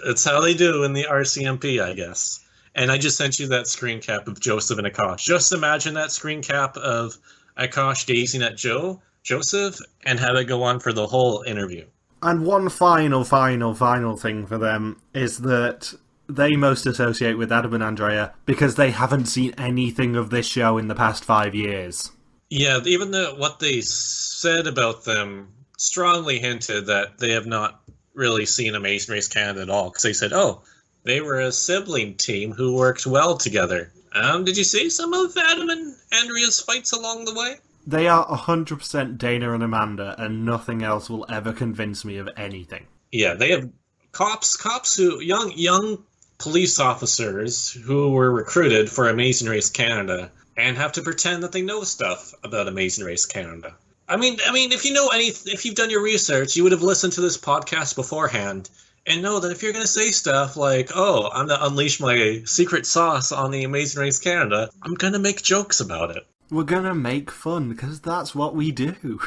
It's how they do in the RCMP, I guess. And I just sent you that screen cap of Joseph and Akash. Just imagine that screen cap of Akash gazing at Joseph, and have it go on for the whole interview. And one final thing for them is that they most associate with Adam and Andrea because they haven't seen anything of this show in the past 5 years. Yeah, even what they said about them strongly hinted that they have not really seen Amazing Race Canada at all. Because they said, oh, they were a sibling team who worked well together. Did you see some of Adam and Andrea's fights along the way? They are 100% Dana and Amanda, and nothing else will ever convince me of anything. Yeah, they have cops who, young police officers who were recruited for Amazing Race Canada, and have to pretend that they know stuff about Amazing Race Canada. I mean, if you've done your research, you would have listened to this podcast beforehand and know that if you're going to say stuff like, "Oh, I'm going to unleash my secret sauce on the Amazing Race Canada," I'm going to make jokes about it. We're gonna make fun, because that's what we do.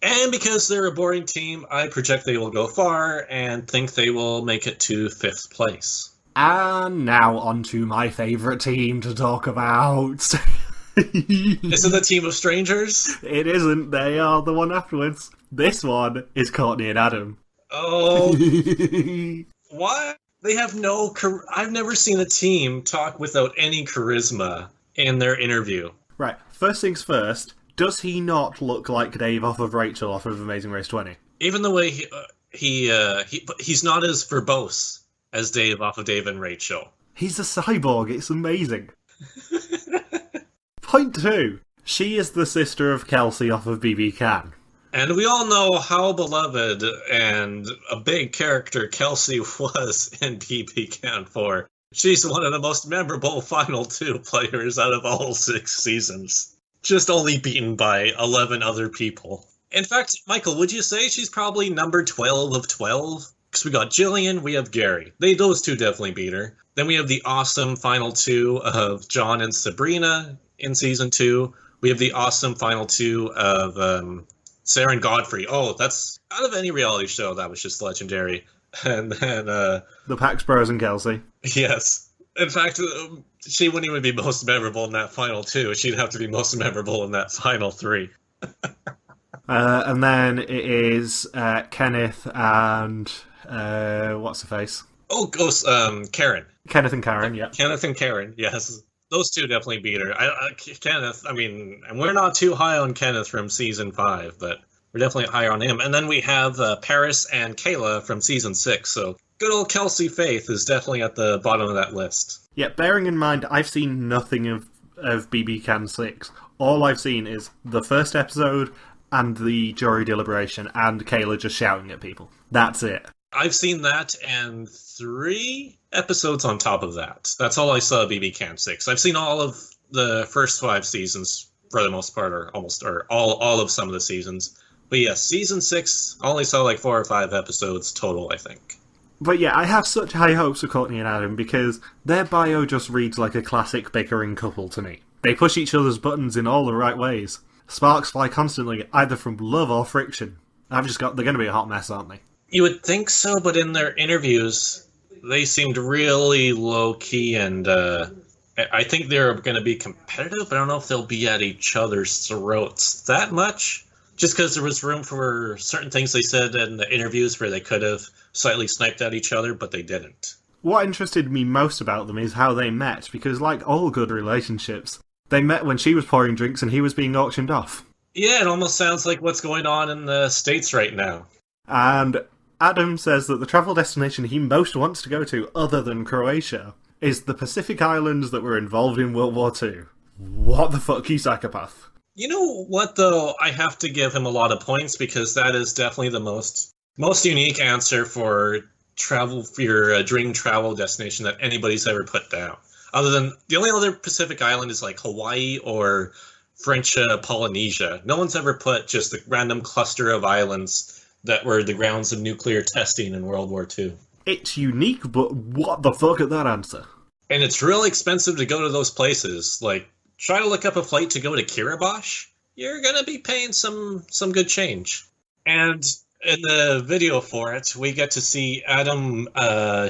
And because they're a boring team, I project they will go far and think they will make it to 5th place. And now on to my favourite team to talk about. Is it the team of strangers? It isn't, they are the one afterwards. This one is Courtney and Adam. Oh, what? They have no... I've never seen a team talk without any charisma in their interview. Right, first things first, does he not look like Dave off of Rachel off of Amazing Race 20? Even the way he's not as verbose as Dave off of Dave and Rachel. He's a cyborg, it's amazing. Point 2, she is the sister of Kelsey off of BB Can. And we all know how beloved and a big character Kelsey was in BB Can 4. She's one of the most memorable Final 2 players out of all 6 seasons. Just only beaten by 11 other people. In fact, Michael, would you say she's probably number 12 of 12? Because we got Jillian, we have Gary. Those two definitely beat her. Then we have the awesome Final 2 of John and Sabrina in Season 2. We have the awesome Final 2 of Sarah and Godfrey. Oh, that's out of any reality show, that was just legendary. And then... the Pax Bros and Kelsey. Yes. In fact, she wouldn't even be most memorable in that Final 2. She'd have to be most memorable in that Final 3. And then it is Kenneth and... what's her face? Oh, Karen. Kenneth and Karen, yeah. Kenneth and Karen, yes. Those two definitely beat her. Kenneth, I mean, and we're not too high on Kenneth from Season 5, but we're definitely higher on him. And then we have Paris and Kayla from Season 6, so good old Kelsey Faith is definitely at the bottom of that list. Yeah, bearing in mind, I've seen nothing of BB Can 6. All I've seen is the first episode and the jury deliberation and Kayla just shouting at people. That's it. I've seen that and 3 episodes on top of that. That's all I saw of BB Can 6. I've seen all of the first 5 seasons for the most part, or all of some of the seasons. But yes, Season 6, I only saw like 4 or 5 episodes total, I think. But yeah, I have such high hopes for Courtney and Adam because their bio just reads like a classic bickering couple to me. They push each other's buttons in all the right ways. Sparks fly constantly, either from love or friction. They're going to be a hot mess, aren't they? You would think so, but in their interviews, they seemed really low-key, and I think they're going to be competitive, but I don't know if they'll be at each other's throats that much. Just because there was room for certain things they said in the interviews where they could have slightly sniped at each other, but they didn't. What interested me most about them is how they met, because like all good relationships, they met when she was pouring drinks and he was being auctioned off. Yeah, it almost sounds like what's going on in the States right now. And Adam says that the travel destination he most wants to go to, other than Croatia, is the Pacific Islands that were involved in World War II. What the fuck, you psychopath? You know what, though? I have to give him a lot of points because that is definitely the most unique answer for your dream travel destination that anybody's ever put down. Other than the only other Pacific island is like Hawaii or French Polynesia. No one's ever put just a random cluster of islands that were the grounds of nuclear testing in World War II. It's unique, but what the fuck at that answer? And it's real expensive to go to those places. Like, try to look up a flight to go to Kiribati. You're going to be paying some good change. And in the video for it, we get to see Adam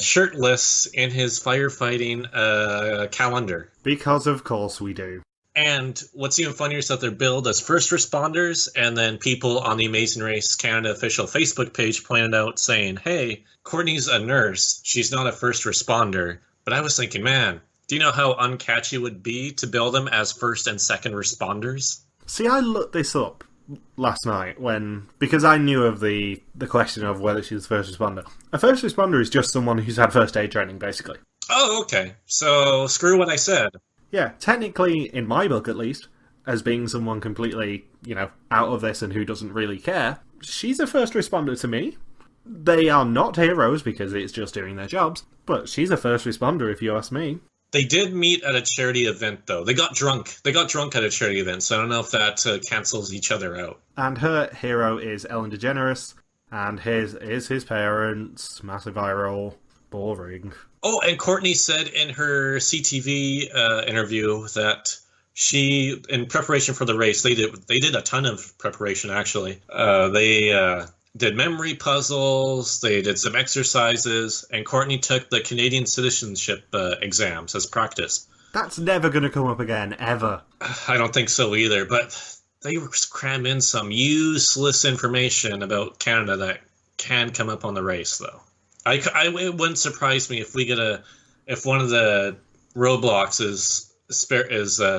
shirtless in his firefighting calendar. Because of course we do. And what's even funnier is that they're billed as first responders, and then people on the Amazing Race Canada official Facebook page pointed out saying, hey, Courtney's a nurse. She's not a first responder. But I was thinking, man, do you know how uncatchy it would be to bill them as first and second responders? See, I looked this up last night because I knew of the question of whether she's a first responder. A first responder is just someone who's had first aid training, basically. Oh, okay. So screw what I said. Yeah, technically, in my book at least, as being someone completely, out of this and who doesn't really care, she's a first responder to me. They are not heroes because it's just doing their jobs, but she's a first responder if you ask me. They did meet at a charity event, though. They got drunk. They got drunk at a charity event, so I don't know if that cancels each other out. And her hero is Ellen DeGeneres, and his is his parents. Massive eye roll. Boring. Oh, and Courtney said in her CTV interview that she, in preparation for the race, they did a ton of preparation, actually. They did memory puzzles, they did some exercises, and Courtney took the Canadian citizenship exams as practice. That's never going to come up again, ever. I don't think so either, but they cram in some useless information about Canada that can come up on the race, though. It wouldn't surprise me if if one of the roadblocks is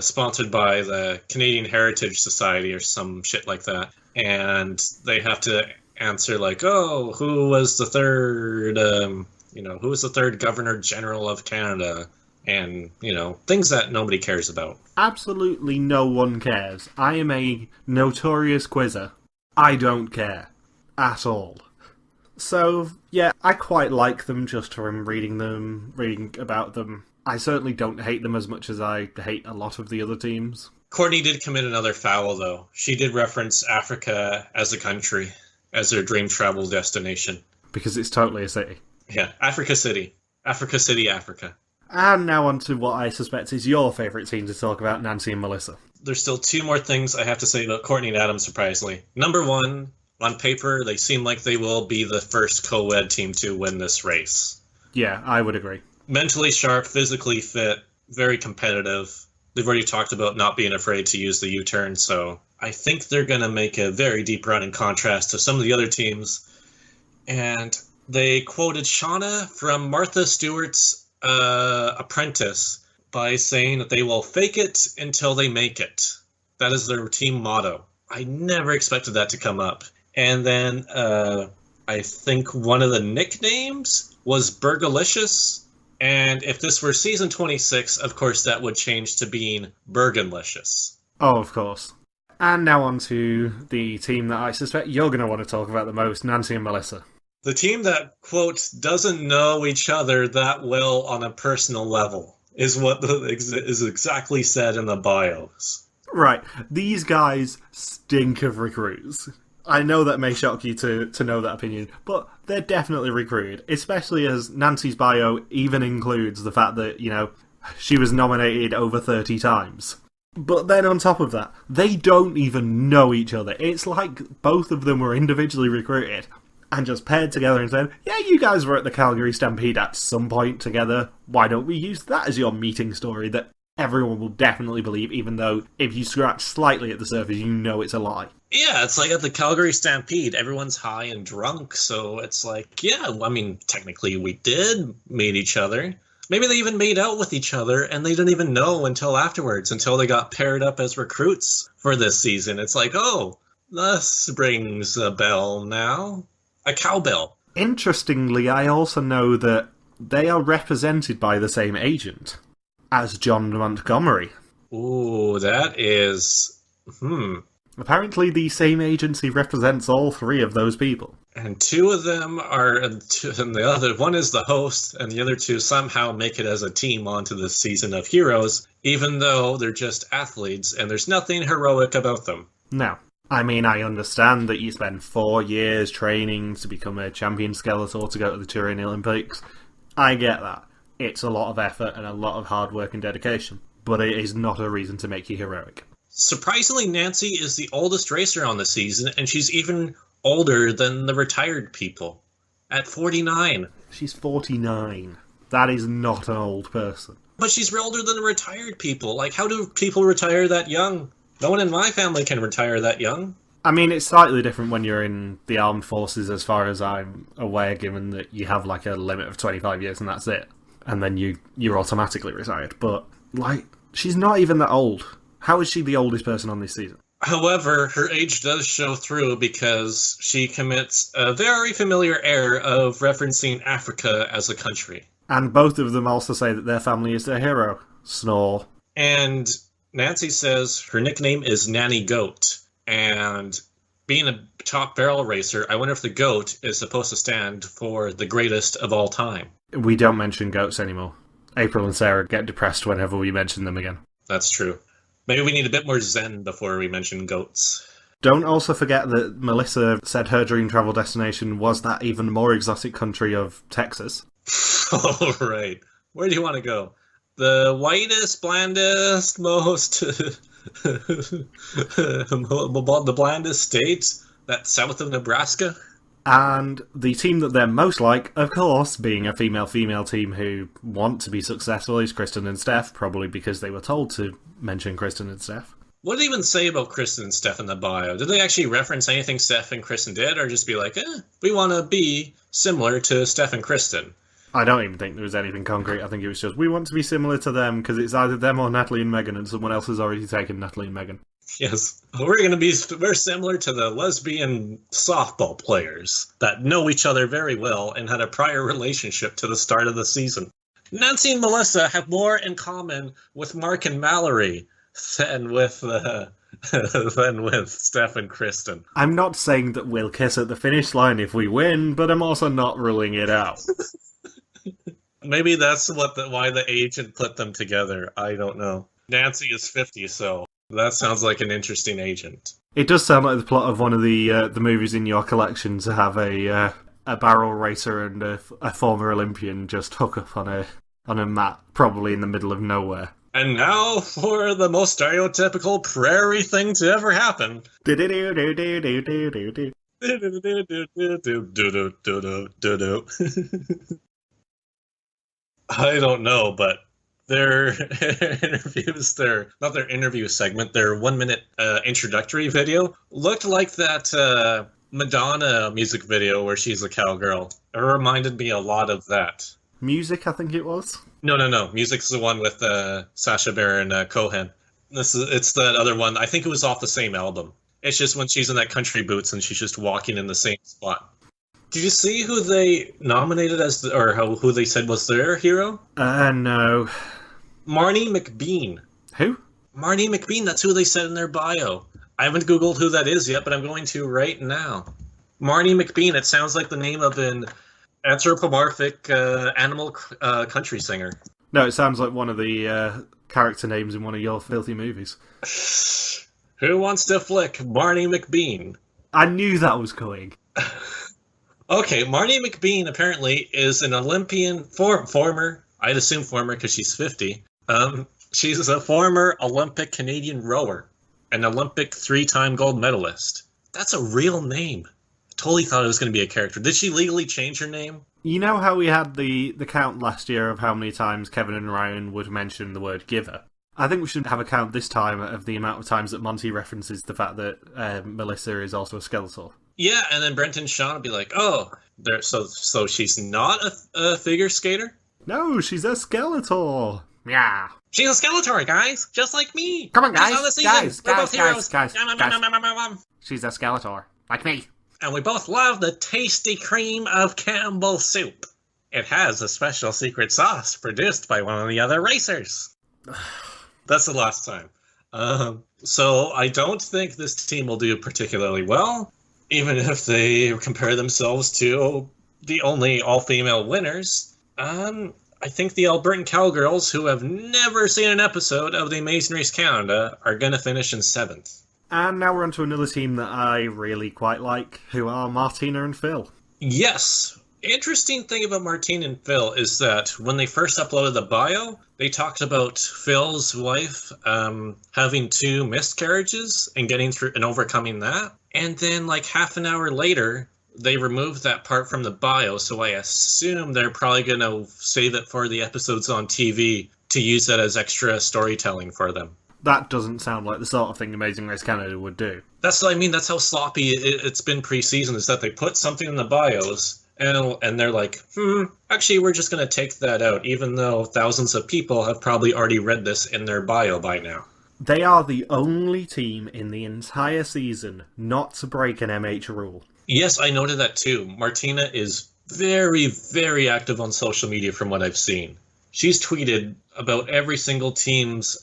sponsored by the Canadian Heritage Society or some shit like that, and they have to answer like, oh, who was the third, who was the third Governor General of Canada, and things that nobody cares about. Absolutely no one cares. I am a notorious quizzer. I don't care at all. So, yeah, I quite like them just from reading about them. I certainly don't hate them as much as I hate a lot of the other teams. Courtney did commit another foul, though. She did reference Africa as a country, as their dream travel destination. Because it's totally a city. Yeah, Africa City. Africa City, Africa. And now on to what I suspect is your favourite team to talk about, Nancy and Melissa. There's still two more things I have to say about Courtney and Adam, surprisingly. Number one, on paper, they seem like they will be the first co-ed team to win this race. Yeah, I would agree. Mentally sharp, physically fit, very competitive. They've already talked about not being afraid to use the U-turn, so I think they're going to make a very deep run in contrast to some of the other teams. And they quoted Shauna from Martha Stewart's Apprentice by saying that they will fake it until they make it. That is their team motto. I never expected that to come up. And then I think one of the nicknames was Burgalicious. And if this were season 26, of course, that would change to being Bergenlicious. Oh, of course. And now on to the team that I suspect you're going to want to talk about the most, Nancy and Melissa. The team that, quote, doesn't know each other that well on a personal level is what is exactly said in the bios. Right. These guys stink of recruits. I know that may shock you to know that opinion, but they're definitely recruited, especially as Nancy's bio even includes the fact that, she was nominated over 30 times. But then on top of that, they don't even know each other. It's like both of them were individually recruited and just paired together and said, yeah, you guys were at the Calgary Stampede at some point together. Why don't we use that as your meeting story that everyone will definitely believe, even though if you scratch slightly at the surface, you know it's a lie. Yeah, it's like at the Calgary Stampede, everyone's high and drunk, so it's like, yeah, I mean, technically we did meet each other. Maybe they even made out with each other, and they didn't even know until afterwards, until they got paired up as recruits for this season. It's like, oh, this rings a bell now. A cowbell. Interestingly, I also know that they are represented by the same agent as John Montgomery. Ooh, that is... Apparently the same agency represents all three of those people. And two of them are... And the other one is the host, and the other two somehow make it as a team onto this season of Heroes, even though they're just athletes, and there's nothing heroic about them. Now, I mean, I understand that you spend 4 years training to become a champion Skeletor to go to the Turin Olympics. I get that. It's a lot of effort and a lot of hard work and dedication, but it is not a reason to make you heroic. Surprisingly, Nancy is the oldest racer on the season, and she's even older than the retired people, at 49. She's 49. That is not an old person. But she's older than the retired people. Like, how do people retire that young? No one in my family can retire that young. I mean, it's slightly different when you're in the armed forces, as far as I'm aware, given that you have, like, a limit of 25 years and that's it. And then you're automatically retired. But, like, she's not even that old. How is she the oldest person on this season? However, her age does show through because she commits a very familiar error of referencing Africa as a country. And both of them also say that their family is their hero. Snore. And Nancy says her nickname is Nanny Goat. And being a top barrel racer, I wonder if the goat is supposed to stand for the greatest of all time. We don't mention goats anymore. April and Sarah get depressed whenever we mention them again. That's true. Maybe we need a bit more zen before we mention goats. Don't also forget that Melissa said her dream travel destination was that even more exotic country of Texas. All right. Where do you want to go? The whitest, blandest, most... the blandest state? That's south of Nebraska? And the team that they're most like, of course, being a female-female team who want to be successful, is Kristen and Steph, probably because they were told to mention Kristen and Steph. What did they even say about Kristen and Steph in the bio? Did they actually reference anything Steph and Kristen did, or just be like, we want to be similar to Steph and Kristen? I don't even think there was anything concrete. I think it was just, we want to be similar to them, because it's either them or Natalie and Megan, and someone else has already taken Natalie and Megan. Yes. We're similar to the lesbian softball players that know each other very well and had a prior relationship to the start of the season. Nancy and Melissa have more in common with Mark and Mallory than with Steph and Kristen. I'm not saying that we'll kiss at the finish line if we win, but I'm also not ruling it out. Maybe that's why the agent put them together. I don't know. Nancy is 50, so that sounds like an interesting agent. It does sound like the plot of one of the movies in your collection to have a barrel racer and a former Olympian just hook up on a mat, probably in the middle of nowhere. And now for the most stereotypical prairie thing to ever happen. I don't know, but their interviews, not their interview segment, their 1 minute introductory video looked like that Madonna music video where she's a cowgirl. It reminded me a lot of that. Music, I think it was? No. Music's the one with Sacha Baron Cohen. It's that other one. I think it was off the same album. It's just when she's in that country boots and she's just walking in the same spot. Did you see who they nominated who they said was their hero? No. Marni Mcbean. Who? Marni Mcbean, that's who they said in their bio. I haven't Googled who that is yet, but I'm going to right now. Marni Mcbean, it sounds like the name of an anthropomorphic animal country singer. No, it sounds like one of the character names in one of your filthy movies. Who wants to flick Marni Mcbean? I knew that was coming. Okay, Marni Mcbean apparently is an Olympian, former, I'd assume former because she's 50. She's a former Olympic Canadian rower, an Olympic 3-time gold medalist. That's a real name. I totally thought it was going to be a character. Did she legally change her name? You know how we had the count last year of how many times Kevin and Ryan would mention the word giver? I think we should have a count this time of the amount of times that Monty references the fact that Melissa is also a Skeletor. Yeah, and then Brent and Sean would be like, so she's not a figure skater? No, she's a Skeletor. Yeah. She's a Skeletor, guys, just like me. Come on, guys. Guys. She's a Skeletor, like me. And we both love the tasty cream of Campbell soup. It has a special secret sauce produced by one of the other racers. That's the last time. So I don't think this team will do particularly well, even if they compare themselves to the only all-female winners. I think the Albertan Cowgirls, who have never seen an episode of The Amazing Race Canada, are going to finish in 7th. And now we're on to another team that I really quite like, who are Martina and Phil. Yes. Interesting thing about Martina and Phil is that when they first uploaded the bio, they talked about Phil's wife having 2 miscarriages and getting through and overcoming that. And then like half an hour later, they removed that part from the bio, so I assume they're probably going to save it for the episodes on TV to use that as extra storytelling for them. That doesn't sound like the sort of thing Amazing Race Canada would do. That's what I mean. That's how sloppy it's been pre-season, is that they put something in the bios, and they're like, actually, we're just going to take that out, even though thousands of people have probably already read this in their bio by now. They are the only team in the entire season not to break an MH rule. Yes, I noted that too. Martina is very, very active on social media from what I've seen. She's tweeted about every single team's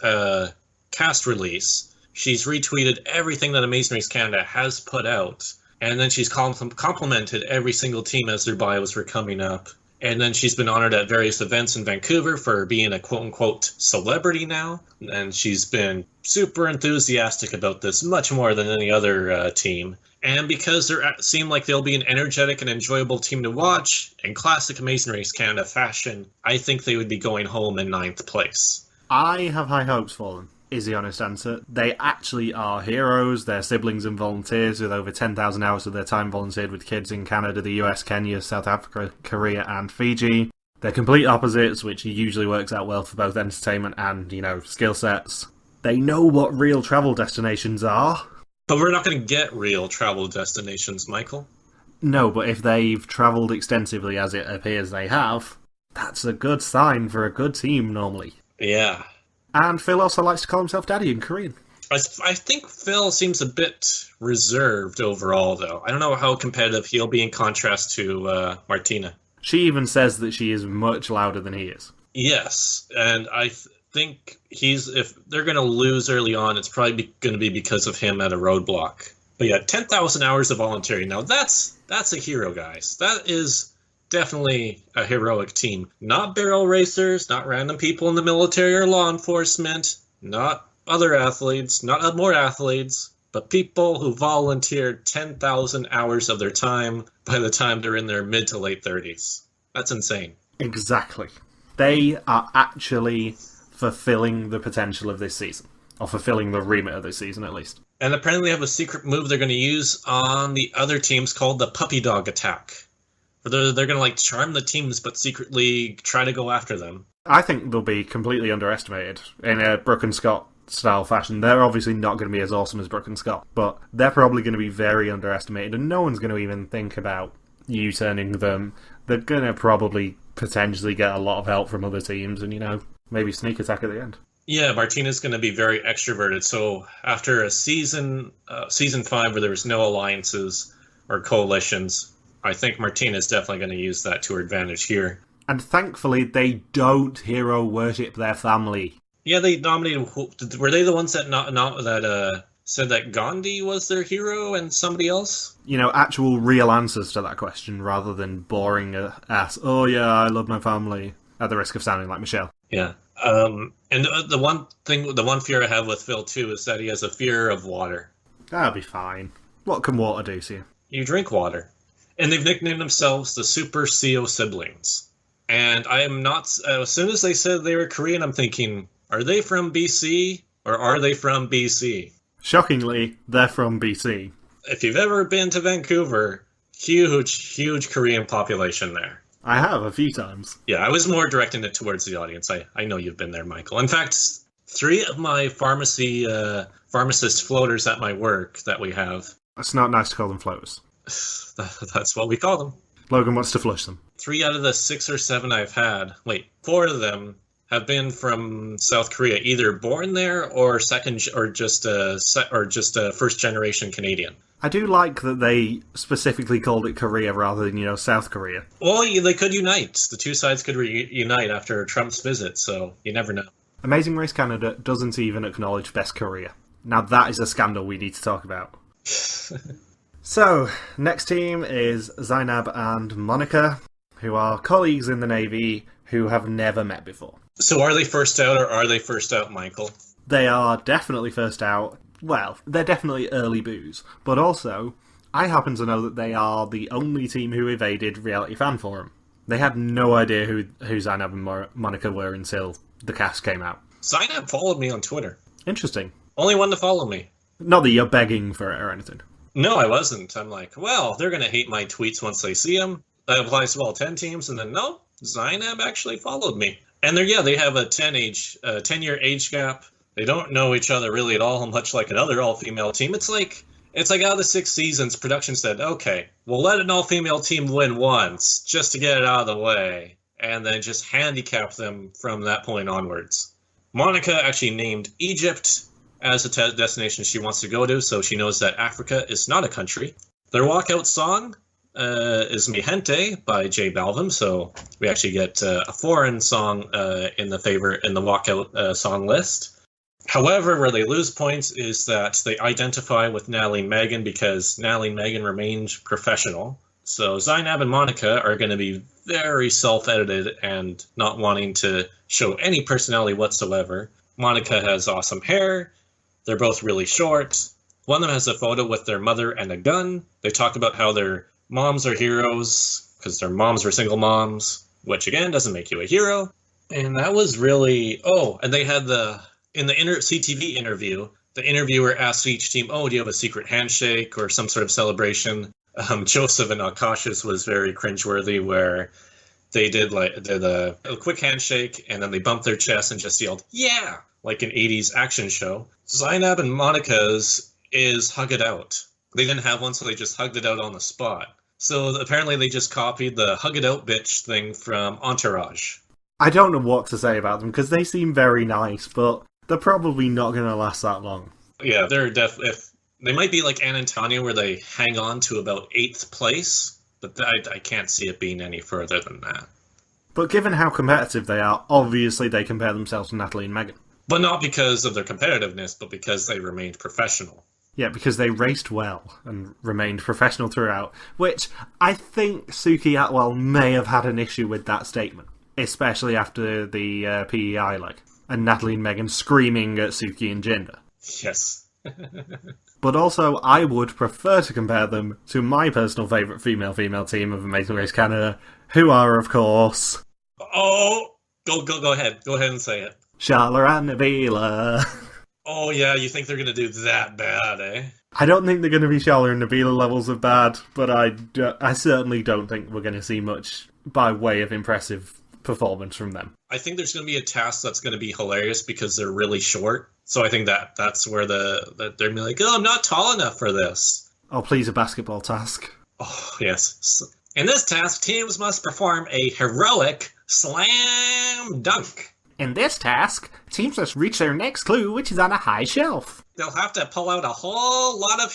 cast release. She's retweeted everything that Amazing Race Canada has put out. And then she's complimented every single team as their bios were coming up. And then she's been honored at various events in Vancouver for being a quote-unquote celebrity now. And she's been super enthusiastic about this, much more than any other team. And because they seem like they'll be an energetic and enjoyable team to watch, in classic Amazing Race Canada fashion, I think they would be going home in 9th place. I have high hopes for them, is the honest answer. They actually are heroes. They're siblings and volunteers with over 10,000 hours of their time volunteered with kids in Canada, the US, Kenya, South Africa, Korea, and Fiji. They're complete opposites, which usually works out well for both entertainment and, skill sets. They know what real travel destinations are. But we're not going to get real travel destinations, Michael. No, but if they've travelled extensively, as it appears they have, that's a good sign for a good team, normally. Yeah. And Phil also likes to call himself Daddy in Korean. I think Phil seems a bit reserved overall, though. I don't know how competitive he'll be in contrast to Martina. She even says that she is much louder than he is. Yes, and I think if they're going to lose early on, it's probably going to be because of him at a roadblock. But yeah, 10,000 hours of volunteering. Now that's a hero, guys. That is definitely a heroic team. Not barrel racers, not random people in the military or law enforcement, not other athletes, not more athletes, but people who volunteered 10,000 hours of their time by the time they're in their mid to late 30s. That's insane. Exactly. They are actually fulfilling the potential of this season. Or fulfilling the remit of this season, at least. And apparently they have a secret move they're going to use on the other teams called the puppy dog attack. They're going to charm the teams but secretly try to go after them. I think they'll be completely underestimated in a Brooke and Scott style fashion. They're obviously not going to be as awesome as Brooke and Scott, but they're probably going to be very underestimated, and no one's going to even think about U-turning them. They're going to probably potentially get a lot of help from other teams and, maybe sneak attack at the end. Yeah, Martina's going to be very extroverted, so after a season 5 where there was no alliances or coalitions, I think Martina's definitely going to use that to her advantage here. And thankfully, they don't hero worship their family. Yeah, they nominated. Were they the ones that said that Gandhi was their hero and somebody else? Actual real answers to that question rather than boring ass. Oh yeah, I love my family. At the risk of sounding like Michelle. Yeah. And the one fear I have with Phil too is that he has a fear of water. That'll be fine. What can water do to you? You drink water. And they've nicknamed themselves the Super CO Siblings. And I am not... as soon as they said they were Korean, I'm thinking, are they from BC or are they from BC? Shockingly, they're from BC. If you've ever been to Vancouver, huge Korean population there. I have, a few times. Yeah, I was more directing it towards the audience. I know you've been there, Michael. In fact, 3 of my pharmacist floaters at my work that we have... It's not nice to call them floaters. That's what we call them. Logan wants to flush them. 3 out of the 6 or 7 I've had... 4 of them have been from South Korea, either born there or just a first-generation Canadian. I do like that they specifically called it Korea rather than, South Korea. Well, they could unite. The two sides could reunite after Trump's visit, so you never know. Amazing Race Canada doesn't even acknowledge Best Korea. Now that is a scandal we need to talk about. So, next team is Zainab and Monica, who are colleagues in the Navy who have never met before. So are they first out, or are they first out, Michael? They are definitely first out. Well, they're definitely early boos, but also, I happen to know that they are the only team who evaded Reality Fan Forum. They had no idea who Zainab and Monica were until the cast came out. Zainab followed me on Twitter. Interesting. Only one to follow me. Not that you're begging for it or anything. No, I wasn't. I'm like, well, they're going to hate my tweets once they see them. That applies to all 10 teams, and then no, Zainab actually followed me. And they have a 10-year age gap. They don't know each other really at all, much like another all-female team. It's like out of the 6 seasons, production said, okay, we'll let an all-female team win once, just to get it out of the way, and then just handicap them from that point onwards. Monica actually named Egypt as a destination she wants to go to, so she knows that Africa is not a country. Their walkout song is Mi Gente by J Balvin, so we actually get a foreign song in the walkout song list. However, where they lose points is that they identify with Natalie and Megan because Natalie and Megan remained professional. So Zainab and Monica are going to be very self-edited and not wanting to show any personality whatsoever. Monica has awesome hair. They're both really short. One of them has a photo with their mother and a gun. They talk about how their moms are heroes because their moms were single moms, which again doesn't make you a hero. And that was really... Oh, and they had in the CTV interview, the interviewer asked each team, oh, do you have a secret handshake or some sort of celebration? Joseph and Akash's was very cringeworthy, where they did a quick handshake and then they bumped their chest and just yelled, yeah, like an 80s action show. Zainab and Monica's is hug it out. They didn't have one, so they just hugged it out on the spot. So apparently they just copied the hug it out bitch thing from Entourage. I don't know what to say about them, because they seem very nice, but they're probably not going to last that long. Yeah, they're definitely... They might be like Ann and Tanya, where they hang on to about 8th place, but I can't see it being any further than that. But given how competitive they are, obviously they compare themselves to Natalie and Megan. But not because of their competitiveness, but because they remained professional. Yeah, because they raced well and remained professional throughout, which I think Suki Atwell may have had an issue with that statement, especially after the PEI leg, and Natalie and Megan screaming at Suki and Jinder. Yes. But also, I would prefer to compare them to my personal favourite female team of Amazing Race Canada, who are, of course... Oh! Go ahead. Go ahead and say it. Charlotte and Nabila. Oh yeah, you think they're going to do that bad, eh? I don't think they're going to be Charlotte and Nabila levels of bad, but I certainly don't think we're going to see much by way of impressive performance from them. I think there's going to be a task that's going to be hilarious because they're really short. So I think that's where they're going to be like, oh, I'm not tall enough for this. Oh, please, a basketball task. Oh, yes. In this task, teams must perform a heroic slam dunk. In this task, teams must reach their next clue, which is on a high shelf. They'll have to pull out a whole lot of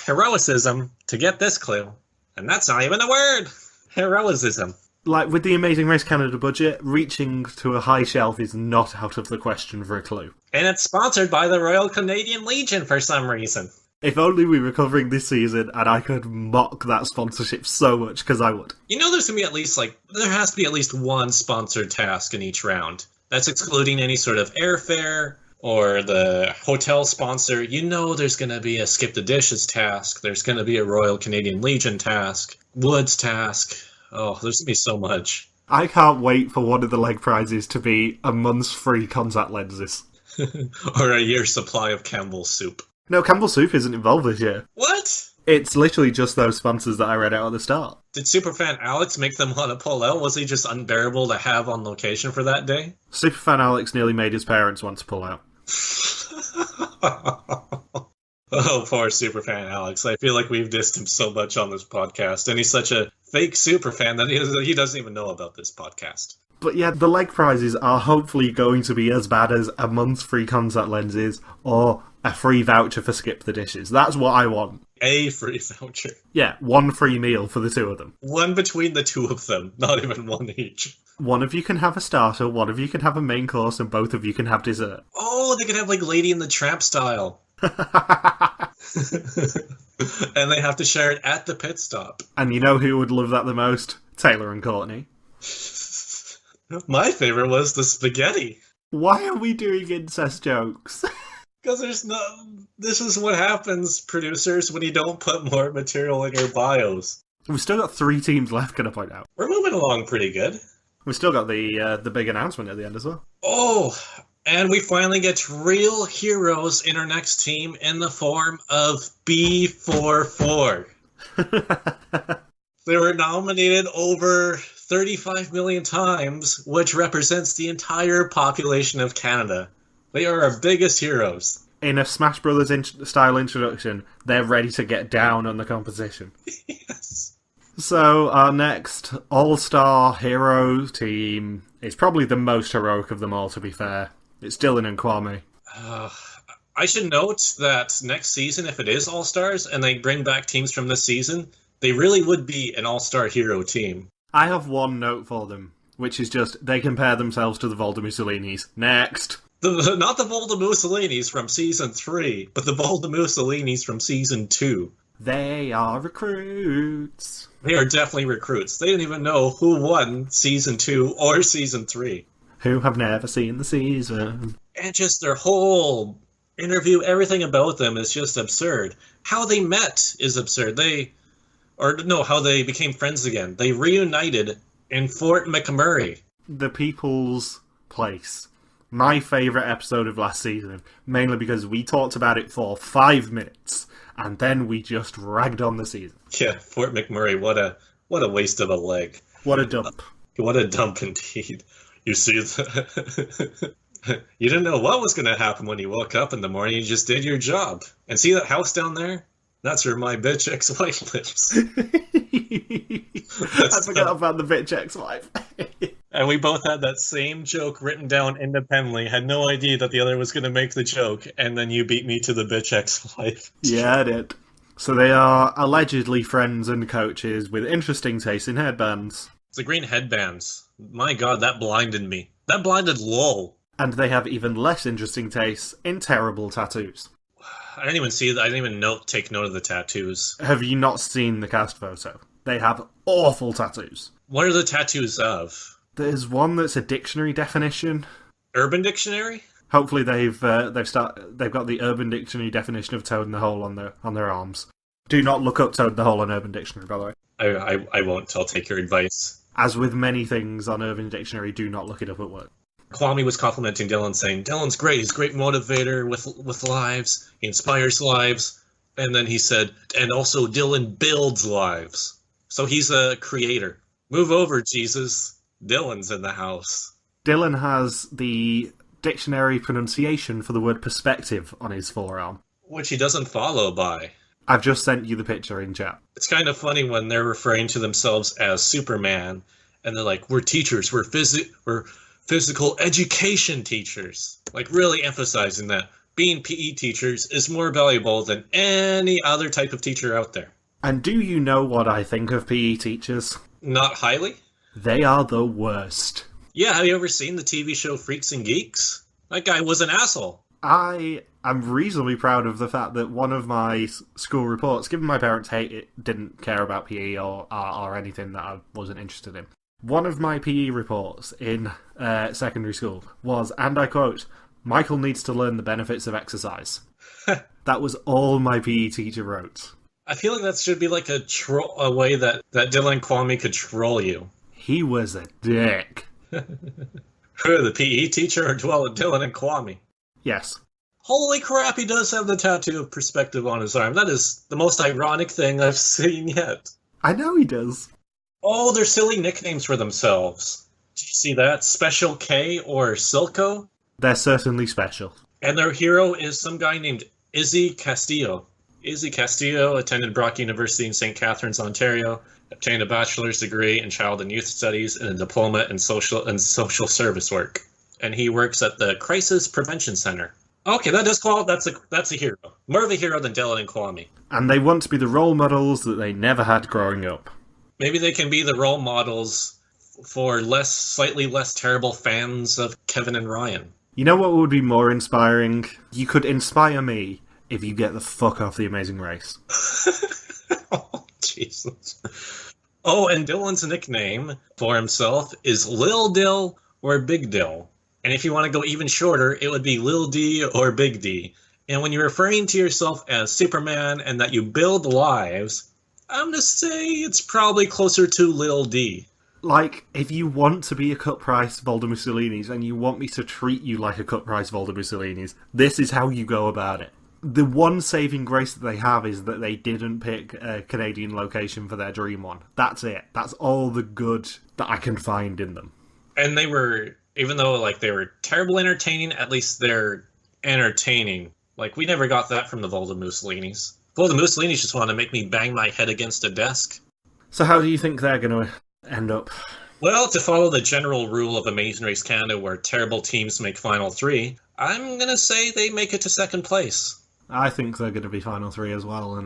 heroicism to get this clue. And that's not even a word. Heroicism. Like, with the Amazing Race Canada budget, reaching to a high shelf is not out of the question for a clue. And it's sponsored by the Royal Canadian Legion for some reason. If only we were covering this season and I could mock that sponsorship so much, because I would. You know there's going to be there has to be at least one sponsored task in each round. That's excluding any sort of airfare or the hotel sponsor. You know there's going to be a Skip the Dishes task. There's going to be a Royal Canadian Legion task. Woods task. Oh, there's going to be so much. I can't wait for one of the leg prizes to be a month's free contact lenses. Or a year's supply of Campbell's soup. No, Campbell's soup isn't involved this year. What? It's literally just those sponsors that I read out at the start. Did Superfan Alex make them want to pull out? Was he just unbearable to have on location for that day? Superfan Alex nearly made his parents want to pull out. Oh, poor Superfan Alex. I feel like we've dissed him so much on this podcast, and he's such a fake superfan that he doesn't even know about this podcast. But yeah, the leg prizes are hopefully going to be as bad as a month's free contact lenses or a free voucher for Skip the Dishes. That's what I want. A free voucher. Yeah, one free meal for the two of them. One between the two of them, not even one each. One of you can have a starter, one of you can have a main course, and both of you can have dessert. Oh, they could have like Lady in the Tramp style. And they have to share it at the pit stop. And you know who would love that the most? Taylor and Courtney. My favorite was the spaghetti. Why are we doing incest jokes? Because this is what happens, producers, when you don't put more material in your bios. We've still got 3 teams left, can I point out? We're moving along pretty good. We've still got the big announcement at the end as well. Oh, and we finally get real heroes in our next team in the form of B44. They were nominated over 35 million times, which represents the entire population of Canada. They are our biggest heroes. In a Smash Brothers style introduction, they're ready to get down on the competition. Yes. So, our next all-star hero team is probably the most heroic of them all, to be fair. It's Dylan and Kwame. I should note that next season, if it is all-stars, and they bring back teams from this season, they really would be an all-star hero team. I have one note for them, which is just, they compare themselves to the Volta Mussolinis. Next! Not the Volta Mussolinis from Season 3, but the Volta Mussolinis from Season 2. They are recruits. They are definitely recruits. They didn't even know who won Season 2 or Season 3. Who have never seen the season. And just their whole interview, everything about them is just absurd. How they met is absurd. How they became friends again. They reunited in Fort McMurray. The People's Place. My favourite episode of last season, mainly because we talked about it for 5 minutes, and then we just ragged on the season. Yeah, Fort McMurray, what a waste of a leg. What a dump. What a dump indeed. You see, you didn't know what was going to happen when you woke up in the morning, you just did your job. And see that house down there? That's where my bitch ex-wife lives. I forgot about the bitch ex-wife. And we both had that same joke written down independently, had no idea that the other was going to make the joke, and then you beat me to the bitch ex-wife. Yeah, I did. So they are allegedly friends and coaches with interesting taste in headbands. It's the green headbands. My god, that blinded me. That blinded Lowell. And they have even less interesting tastes in terrible tattoos. I didn't even see that. I didn't even take note of the tattoos. Have you not seen the cast photo? They have awful tattoos. What are the tattoos of? There's one that's a dictionary definition. Urban Dictionary? Hopefully they've got the Urban Dictionary definition of Toad in the Hole on their arms. Do not look up Toad in the Hole on Urban Dictionary, by the way. I won't. I'll take your advice. As with many things on Urban Dictionary, do not look it up at work. Kwame was complimenting Dylan, saying, Dylan's great. He's a great motivator with lives. He inspires lives. And then he said, and also Dylan builds lives. So he's a creator. Move over, Jesus. Dylan's in the house. Dylan has the dictionary pronunciation for the word perspective on his forearm. Which he doesn't follow by. I've just sent you the picture in chat. It's kind of funny when they're referring to themselves as Superman, and they're like, we're teachers, we're physical education teachers. Like, really emphasizing that being PE teachers is more valuable than any other type of teacher out there. And do you know what I think of PE teachers? Not highly? They are the worst. Yeah, have you ever seen the TV show Freaks and Geeks? That guy was an asshole. I am reasonably proud of the fact that one of my school reports, given my parents didn't care about PE or art or anything that I wasn't interested in, one of my PE reports in secondary school was, and I quote, Michael needs to learn the benefits of exercise. That was all my PE teacher wrote. I feel like that should be like a way that Dylan Kwame could troll you. He was a dick. Who, the PE teacher or Dylan and Kwame? Yes. Holy crap, he does have the tattoo of perspective on his arm. That is the most ironic thing I've seen yet. I know he does. Oh, they're silly nicknames for themselves. Did you see that? Special K or Silco? They're certainly special. And their hero is some guy named Izzy Castillo. Izzy Castillo attended Brock University in St. Catharines, Ontario, obtained a bachelor's degree in child and youth studies and a diploma in social service work. And he works at the Crisis Prevention Center. Okay, that does call that's a hero. More of a hero than Dylan and Kwame. And they want to be the role models that they never had growing up. Maybe they can be the role models for slightly less terrible fans of Kevin and Ryan. You know what would be more inspiring? You could inspire me if you get the fuck off The Amazing Race. Oh, Jesus. Oh, and Dylan's nickname for himself is Lil Dill or Big Dill. And if you want to go even shorter, it would be Lil D or Big D. And when you're referring to yourself as Superman and that you build lives, I'm going to say it's probably closer to Lil D. Like, if you want to be a cut-price Volder Mussolini's and you want me to treat you like a cut-price Volder Mussolini's, this is how you go about it. The one saving grace that they have is that they didn't pick a Canadian location for their dream one. That's it. That's all the good that I can find in them. And they were, even though like they were terrible entertaining, at least they're entertaining. Like, we never got that from the Volder Mussolinis. Volder Mussolinis just want to make me bang my head against a desk. So how do you think they're going to end up? Well, to follow the general rule of Amazing Race Canada where terrible teams make Final 3, I'm going to say they make it to second place. I think they're going to be Final 3 as well,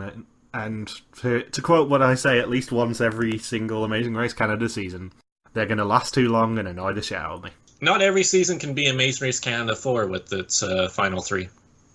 and to quote what I say at least once every single Amazing Race Canada season, they're going to last too long and annoy the shit out of me. Not every season can be Amazing Race Canada 4 with its Final 3.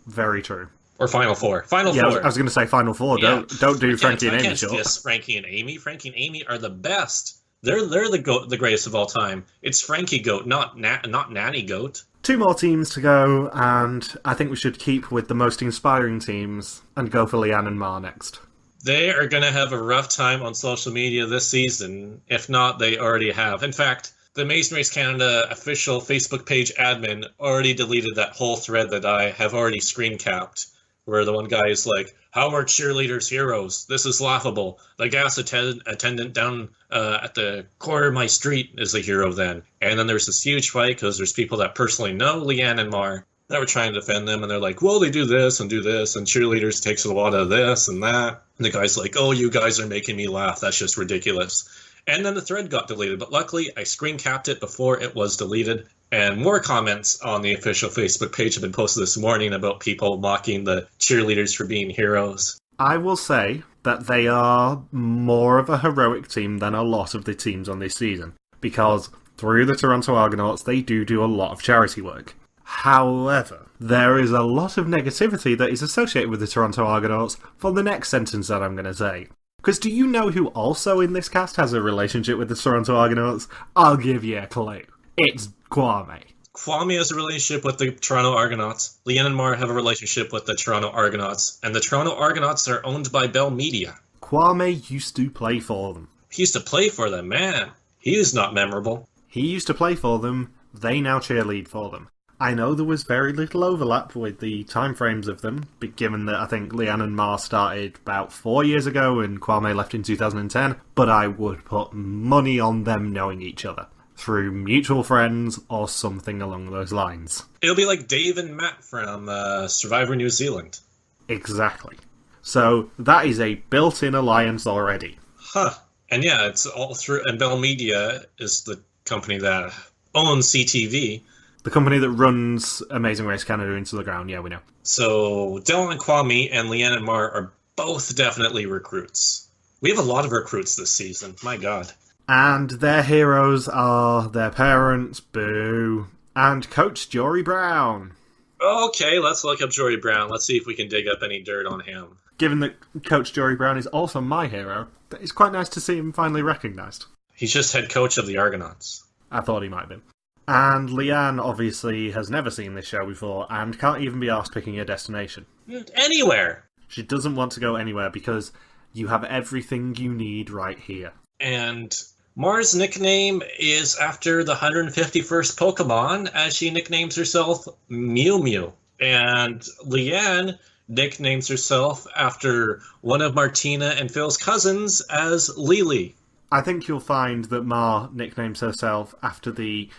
Very true. Or Final Four. Final Yeah, Four. I was going to say Final Four. Yeah. Don't do Frankie and I Amy can't short. diss Frankie and Amy. Frankie and Amy are the best. They're the greatest of all time. It's Frankie Goat, not Nanny Goat. 2 more teams to go, and I think we should keep with the most inspiring teams and go for Leanne and Mar next. They are going to have a rough time on social media this season. If not, they already have. In fact, the Amazing Race Canada official Facebook page admin already deleted that whole thread that I have already screen capped, where the one guy is like, "How are cheerleaders heroes? This is laughable. The gas attendant down at the corner of my street is the hero then." And then there's this huge fight because there's people that personally know Leanne and Mar that were trying to defend them, and they're like, "Well, they do this, and cheerleaders takes a lot of this and that." And the guy's like, "Oh, you guys are making me laugh. That's just ridiculous." And then the thread got deleted, but luckily I screen capped it before it was deleted. And more comments on the official Facebook page have been posted this morning about people mocking the cheerleaders for being heroes. I will say that they are more of a heroic team than a lot of the teams on this season, because through the Toronto Argonauts they do a lot of charity work. However, there is a lot of negativity that is associated with the Toronto Argonauts for the next sentence that I'm going to say. Because do you know who also in this cast has a relationship with the Toronto Argonauts? I'll give you a clue. It's Kwame. Kwame has a relationship with the Toronto Argonauts. Leanne and Mar have a relationship with the Toronto Argonauts. And the Toronto Argonauts are owned by Bell Media. Kwame used to play for them. He used to play for them, man. He is not memorable. He used to play for them. They now cheerlead for them. I know there was very little overlap with the timeframes of them, but given that I think Leanne and Mar started about 4 years ago and Kwame left in 2010, but I would put money on them knowing each other through mutual friends or something along those lines. It'll be like Dave and Matt from Survivor New Zealand. Exactly. So that is a built-in alliance already. Huh. And yeah, it's all through, and Bell Media is the company that owns CTV. The company that runs Amazing Race Canada into the ground, yeah, we know. So Dylan Kwame and Leanne and Mar are both definitely recruits. We have a lot of recruits this season, my god. And their heroes are their parents, Boo, and Coach Jory Brown. Okay, let's look up Jory Brown. Let's see if we can dig up any dirt on him. Given that Coach Jory Brown is also my hero, it's quite nice to see him finally recognised. He's just head coach of the Argonauts. I thought he might have been. And Leanne obviously has never seen this show before and can't even be asked picking a destination. Anywhere! She doesn't want to go anywhere because you have everything you need right here. And Mar's nickname is after the 151st Pokemon, as she nicknames herself Mew Mew. And Leanne nicknames herself after one of Martina and Phil's cousins as Lily. I think you'll find that Mar nicknames herself after the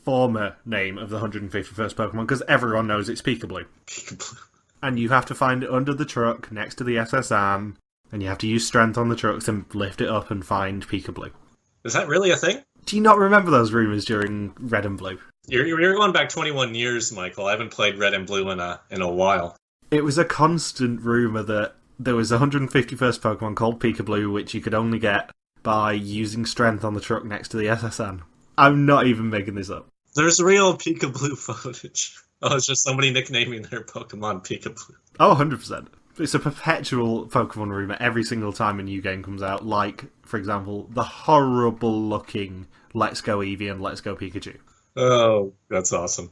former name of the 151st Pokemon, because everyone knows it's Peekaboo. Peekaboo. And you have to find it under the truck next to the SSN, and you have to use strength on the trucks and lift it up and find Peekaboo. Is that really a thing? Do you not remember those rumours during Red and Blue? You're going back 21 years, Michael. I haven't played Red and Blue in a while. It was a constant rumour that there was a 151st Pokemon called Peekaboo, which you could only get by using strength on the truck next to the SSN. I'm not even making this up. There's real Peekaboo footage. Oh, it's just somebody nicknaming their Pokemon Peekaboo. Oh, 100%. It's a perpetual Pokemon rumour every single time a new game comes out, like, for example, the horrible-looking Let's Go Eevee and Let's Go Pikachu. Oh, that's awesome.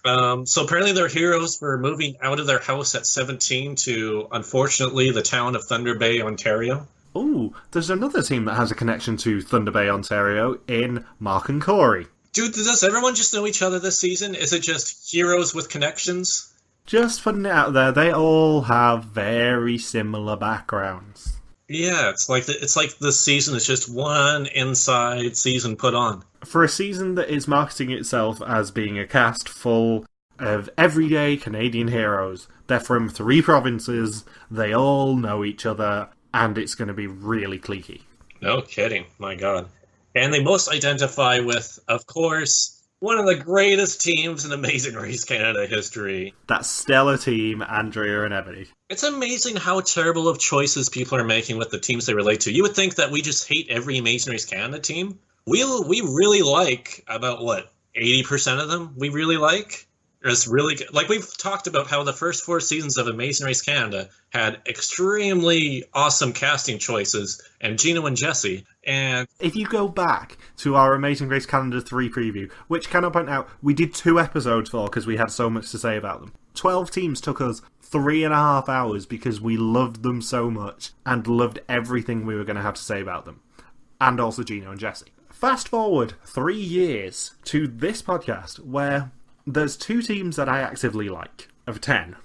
So apparently they're heroes for moving out of their house at 17 to, unfortunately, the town of Thunder Bay, Ontario. Ooh, there's another team that has a connection to Thunder Bay, Ontario, in Mark and Corey. Dude, does everyone just know each other this season? Is it just heroes with connections? Just putting it out there, they all have very similar backgrounds. Yeah, it's like this season is just one inside season put on. For a season that is marketing itself as being a cast full of everyday Canadian heroes, they're from 3 provinces, they all know each other, and it's going to be really cliquey. No kidding, my god. And they most identify with, of course, one of the greatest teams in Amazing Race Canada history. That stellar team, Andrea and Ebony. It's amazing how terrible of choices people are making with the teams they relate to. You would think that we just hate every Amazing Race Canada team. We really like about, 80% of them we really like? It's really good. Like, we've talked about how the first 4 seasons of Amazing Race Canada had extremely awesome casting choices, and Gino and Jesse, and If you go back to our Amazing Race Calendar 3 preview, which, can I point out, we did 2 episodes for because we had so much to say about them. 12 teams took us 3.5 hours because we loved them so much and loved everything we were going to have to say about them. And also Gino and Jesse. Fast forward 3 years to this podcast where there's 2 teams that I actively like, of 10,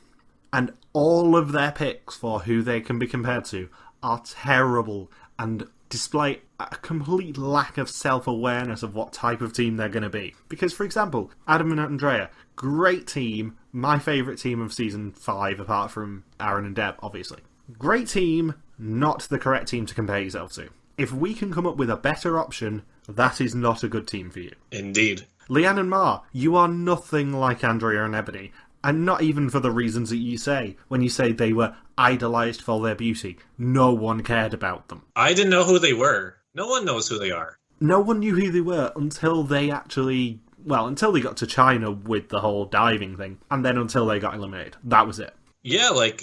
and all of their picks for who they can be compared to are terrible and display a complete lack of self-awareness of what type of team they're going to be. Because, for example, Adam and Andrea, great team, my favourite team of Season 5, apart from Aaron and Deb, obviously. Great team, not the correct team to compare yourself to. If we can come up with a better option, that is not a good team for you. indeed. Leanne and Mar, you are nothing like Andrea and Ebony, and not even for the reasons that you say. When you say they were idolised for their beauty, no one cared about them. I didn't know who they were. No one knows who they are. No one knew who they were until they actually... Well, until they got to China with the whole diving thing, and then until they got eliminated. That was it. Yeah, like,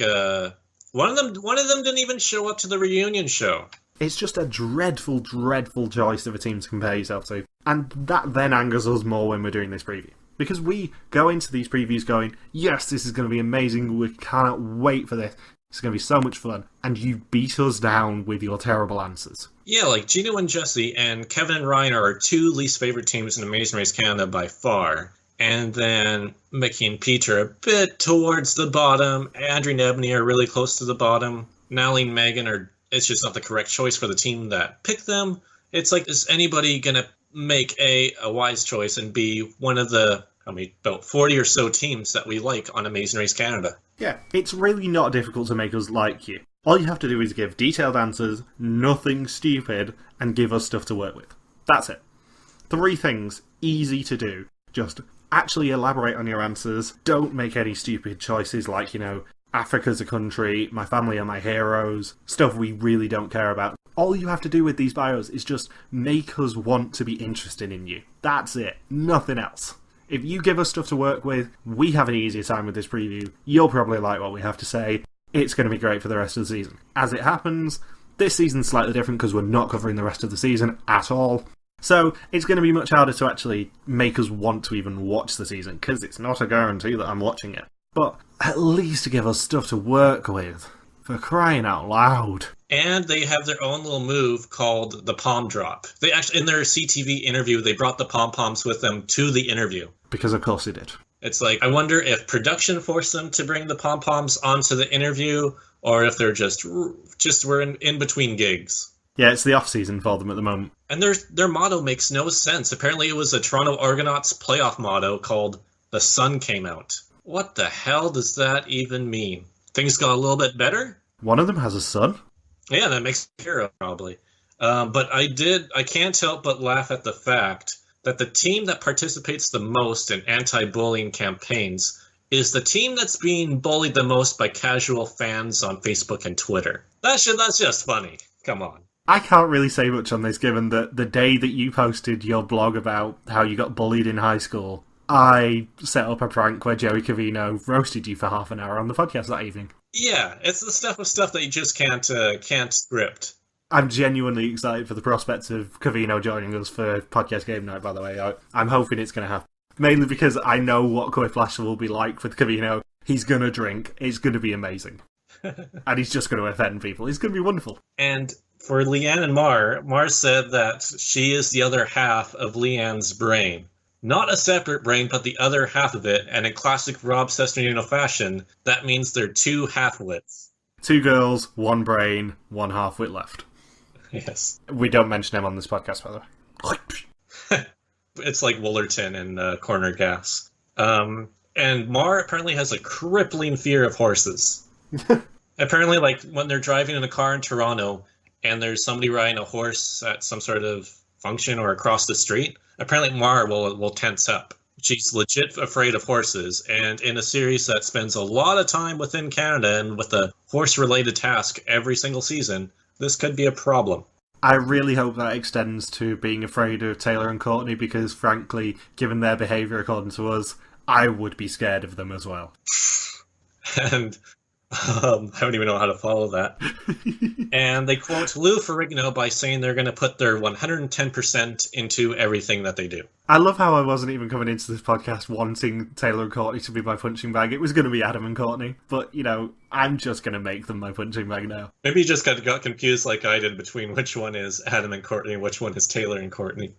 one of them didn't even show up to the reunion show. It's just a dreadful, dreadful choice of a team to compare yourself to. And that then angers us more when we're doing this preview. Because we go into these previews going, yes, this is going to be amazing, we cannot wait for this, it's going to be so much fun, and you beat us down with your terrible answers. Yeah, like Gino and Jesse and Kevin and Ryan are our 2 least favorite teams in Amazing Race Canada by far. And then Mickey and Pete are a bit towards the bottom. Andrew and Ebony are really close to the bottom. Natalie and Megan are... It's just not the correct choice for the team that picked them. It's like, is anybody going to make a wise choice and be one of the, about 40 or so teams that we like on Amazing Race Canada? Yeah, it's really not difficult to make us like you. All you have to do is give detailed answers, nothing stupid, and give us stuff to work with. That's it. 3 things, easy to do. Just actually elaborate on your answers. Don't make any stupid choices like, Africa's a country, my family are my heroes, stuff we really don't care about. All you have to do with these bios is just make us want to be interested in you. That's it. Nothing else. If you give us stuff to work with, we have an easier time with this preview. You'll probably like what we have to say. It's going to be great for the rest of the season. As it happens, this season's slightly different because we're not covering the rest of the season at all. So it's going to be much harder to actually make us want to even watch the season, because it's not a guarantee that I'm watching it. But at least give us stuff to work with. For crying out loud. And they have their own little move called the palm drop. They actually, in their CTV interview, they brought the pom-poms with them to the interview. Because of course they did. It's like, I wonder if production forced them to bring the pom-poms onto the interview, or if they're just were in between gigs. Yeah, it's the off-season for them at the moment. And their motto makes no sense. Apparently it was a Toronto Argonauts playoff motto called "The Sun Came Out." What the hell does that even mean? Things got a little bit better? One of them has a son. Yeah, that makes a hero, probably. But I can't help but laugh at the fact that the team that participates the most in anti-bullying campaigns is the team that's being bullied the most by casual fans on Facebook and Twitter. That's just funny. Come on. I can't really say much on this, given that the day that you posted your blog about how you got bullied in high school, I set up a prank where Joey Covino roasted you for half an hour on the podcast that evening. Yeah, it's the stuff that you just can't script. I'm genuinely excited for the prospects of Covino joining us for podcast game night, by the way. I'm hoping it's going to happen. Mainly because I know what Quiplash will be like with Covino. He's going to drink. It's going to be amazing. And he's just going to offend people. It's going to be wonderful. And for Leanne and Mar said that she is the other half of Leanne's brain. Not a separate brain, but the other half of it, and in classic Rob Cesternino fashion, that means they're 2 half-wits. 2 girls, 1 brain, 1 half-wit left. Yes. We don't mention him on this podcast, by the way. It's like Woolerton and Corner Gas. And Mar apparently has a crippling fear of horses. Apparently, like, when they're driving in a car in Toronto, and there's somebody riding a horse at some sort of function or across the street, apparently Mar will tense up. She's legit afraid of horses, and in a series that spends a lot of time within Canada and with a horse-related task every single season, this could be a problem. I really hope that extends to being afraid of Taylor and Courtney, because frankly, given their behaviour according to us, I would be scared of them as well. And I don't even know how to follow that. And they quote Lou Ferrigno by saying they're going to put their 110% into everything that they do. I love how I wasn't even coming into this podcast wanting Taylor and Courtney to be my punching bag. It was going to be Adam and Courtney. But, I'm just going to make them my punching bag now. Maybe you just got confused like I did between which one is Adam and Courtney and which one is Taylor and Courtney.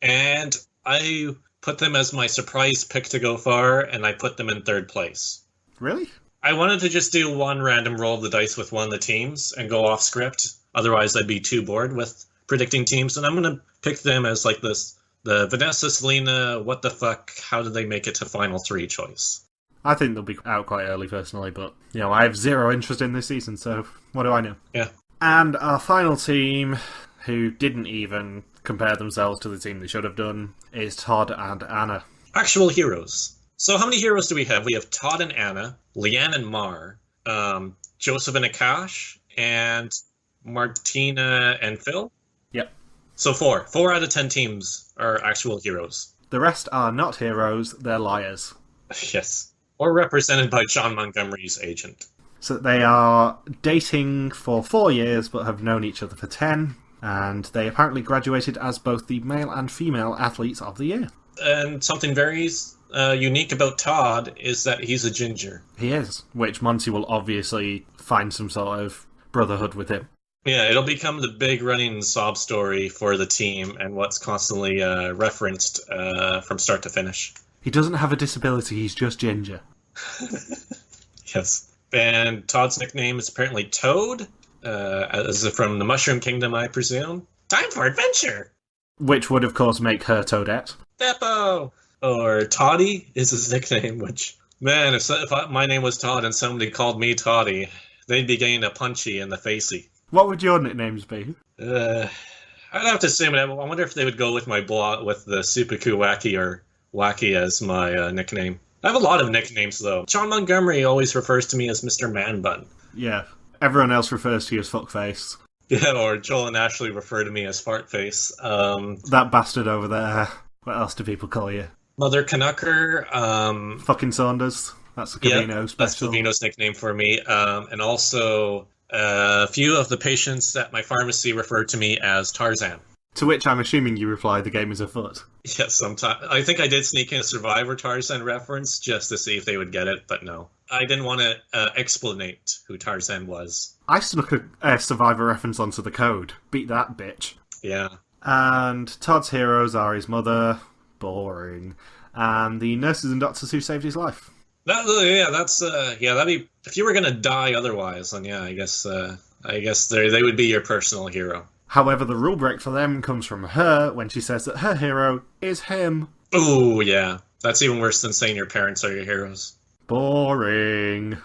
And I put them as my surprise pick to go far, and I put them in third place. Really? I wanted to just do one random roll of the dice with one of the teams and go off script. Otherwise, I'd be too bored with predicting teams. And I'm going to pick them as like this, the Vanessa, Selena, what the fuck, how did they make it to final three choice? I think they'll be out quite early, personally, but, I have zero interest in this season, so what do I know? Yeah. And our final team, who didn't even compare themselves to the team they should have done, is Todd and Anna. Actual heroes. So how many heroes do we have? We have Todd and Anna, Leanne and Mar, Joseph and Akash, and Martina and Phil? Yep. So 4. 4 out of 10 teams are actual heroes. The rest are not heroes, they're liars. Yes. Or represented by John Montgomery's agent. So they are dating for 4 years, but have known each other for 10, and they apparently graduated as both the male and female athletes of the year. And something very unique about Todd is that he's a ginger. He is, which Monty will obviously find some sort of brotherhood with him. Yeah, it'll become the big running sob story for the team and what's constantly referenced from start to finish. He doesn't have a disability, he's just ginger. Yes. And Todd's nickname is apparently Toad, as from the Mushroom Kingdom, I presume. Time for adventure! Which would, of course, make her Toadette. Beppo! Or Toddy is his nickname, which, man, if my name was Todd and somebody called me Toddy, they'd be getting a punchy in the facey. What would your nicknames be? I'd have to say, I wonder if they would go with my blog with the Supaku Wacky or Wacky as my nickname. I have a lot of nicknames, though. John Montgomery always refers to me as Mr. Man Bun. Yeah. Everyone else refers to you as Fuckface. Yeah, or Joel and Ashley refer to me as Fartface. That bastard over there. What else do people call you? Mother Canucker. Fucking Saunders. That's the Covino special. That's Covino's nickname for me. And also, a few of the patients at my pharmacy refer to me as Tarzan. To which I'm assuming you reply, the game is afoot. Yes, sometimes. I think I did sneak in a Survivor Tarzan reference just to see if they would get it, but no. I didn't want to explanate who Tarzan was. I snuck a Survivor reference onto the code. Beat that, bitch. Yeah. And Todd's heroes are his mother, boring, and the nurses and doctors who saved his life. That'd be, if you were gonna die otherwise, then yeah, I guess they would be your personal hero. However, the rule break for them comes from her when she says that her hero is him. Ooh, yeah. That's even worse than saying your parents are your heroes. Boring.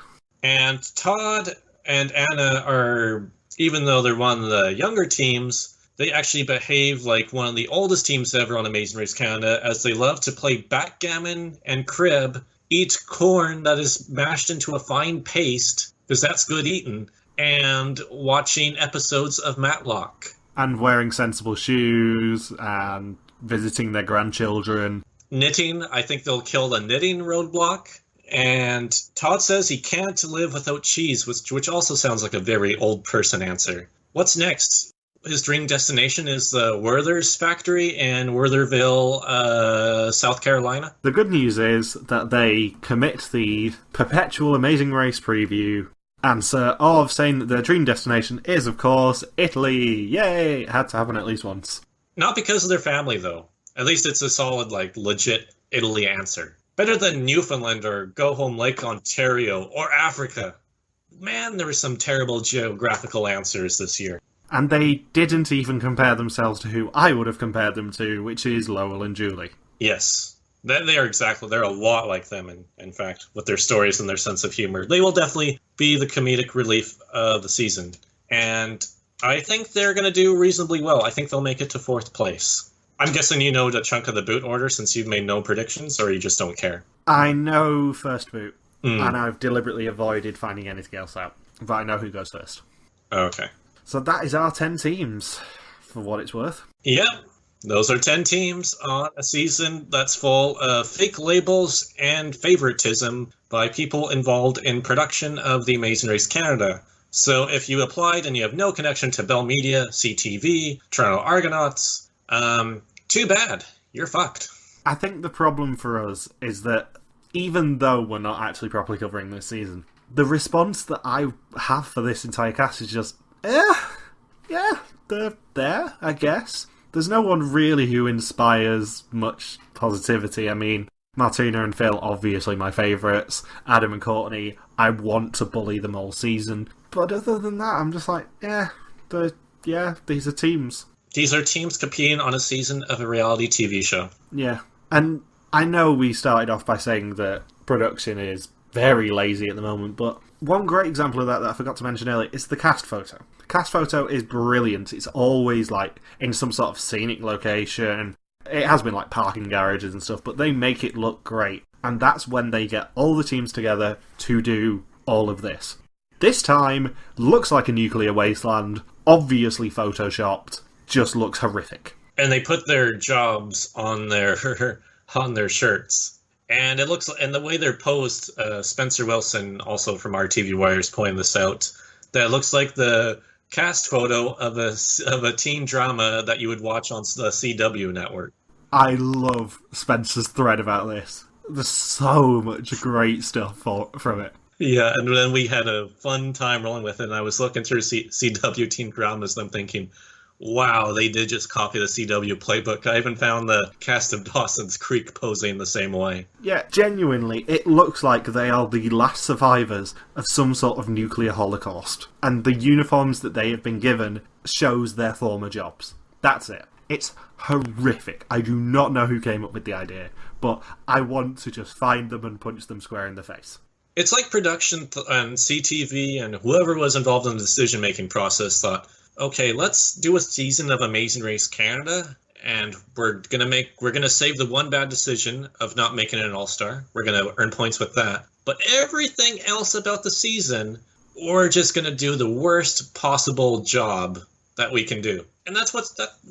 And Todd and Anna are, even though they're one of the younger teams, they actually behave like one of the oldest teams ever on Amazing Race Canada, as they love to play backgammon and crib, eat corn that is mashed into a fine paste, because that's good eating, and watching episodes of Matlock. And wearing sensible shoes, and visiting their grandchildren. Knitting, I think they'll kill the knitting roadblock. And Todd says he can't live without cheese, which also sounds like a very old person answer. What's next? His dream destination is the Werther's factory in Wertherville, South Carolina. The good news is that they commit the perpetual Amazing Race preview answer of saying that their dream destination is, of course, Italy. Yay! It had to happen at least once. Not because of their family, though. At least it's a solid, legit Italy answer. Better than Newfoundland or Go Home Lake Ontario or Africa. Man, there were some terrible geographical answers this year. And they didn't even compare themselves to who I would have compared them to, which is Lowell and Julie. Yes. They're a lot like them, in fact, with their stories and their sense of humor. They will definitely be the comedic relief of the season. And I think they're going to do reasonably well. I think they'll make it to 4th place. I'm guessing you know the chunk of the boot order since you've made no predictions, or you just don't care? I know first boot, and I've deliberately avoided finding anything else out. But I know who goes first. Okay. So that is our 10 teams, for what it's worth. Yep. Those are 10 teams on a season that's full of fake labels and favoritism by people involved in production of The Amazing Race Canada. So if you applied and you have no connection to Bell Media, CTV, Toronto Argonauts, too bad. You're fucked. I think the problem for us is that even though we're not actually properly covering this season, the response that I have for this entire cast is just, yeah, they're there, I guess. There's no one really who inspires much positivity. I mean, Martina and Phil, obviously my favourites. Adam and Courtney, I want to bully them all season. But other than that, I'm just like, these are teams. These are teams competing on a season of a reality TV show. Yeah. And I know we started off by saying that production is very lazy at the moment, but one great example of that I forgot to mention earlier is the cast photo. The cast photo is brilliant. It's always like in some sort of scenic location. It has been like parking garages and stuff, but they make it look great. And that's when they get all the teams together to do all of this. This time, looks like a nuclear wasteland, obviously photoshopped, just looks horrific. And they put their jobs on their shirts. And it looks, and the way they're posed, Spencer Wilson, also from RTV Wires, pointing this out, that it looks like the cast photo of a teen drama that you would watch on the CW network. I love Spencer's thread about this. There's so much great stuff from it. Yeah, and then we had a fun time rolling with it, and I was looking through CW teen dramas, and I'm thinking, wow, they did just copy the CW playbook. I even found the cast of Dawson's Creek posing the same way. Yeah, genuinely, it looks like they are the last survivors of some sort of nuclear holocaust. And the uniforms that they have been given shows their former jobs. That's it. It's horrific. I do not know who came up with the idea, but I want to just find them and punch them square in the face. It's like production and CTV and whoever was involved in the decision-making process thought, okay, let's do a season of Amazing Race Canada, and we're gonna save the one bad decision of not making it an all-star. We're gonna earn points with that. But everything else about the season, we're just gonna do the worst possible job that we can do. And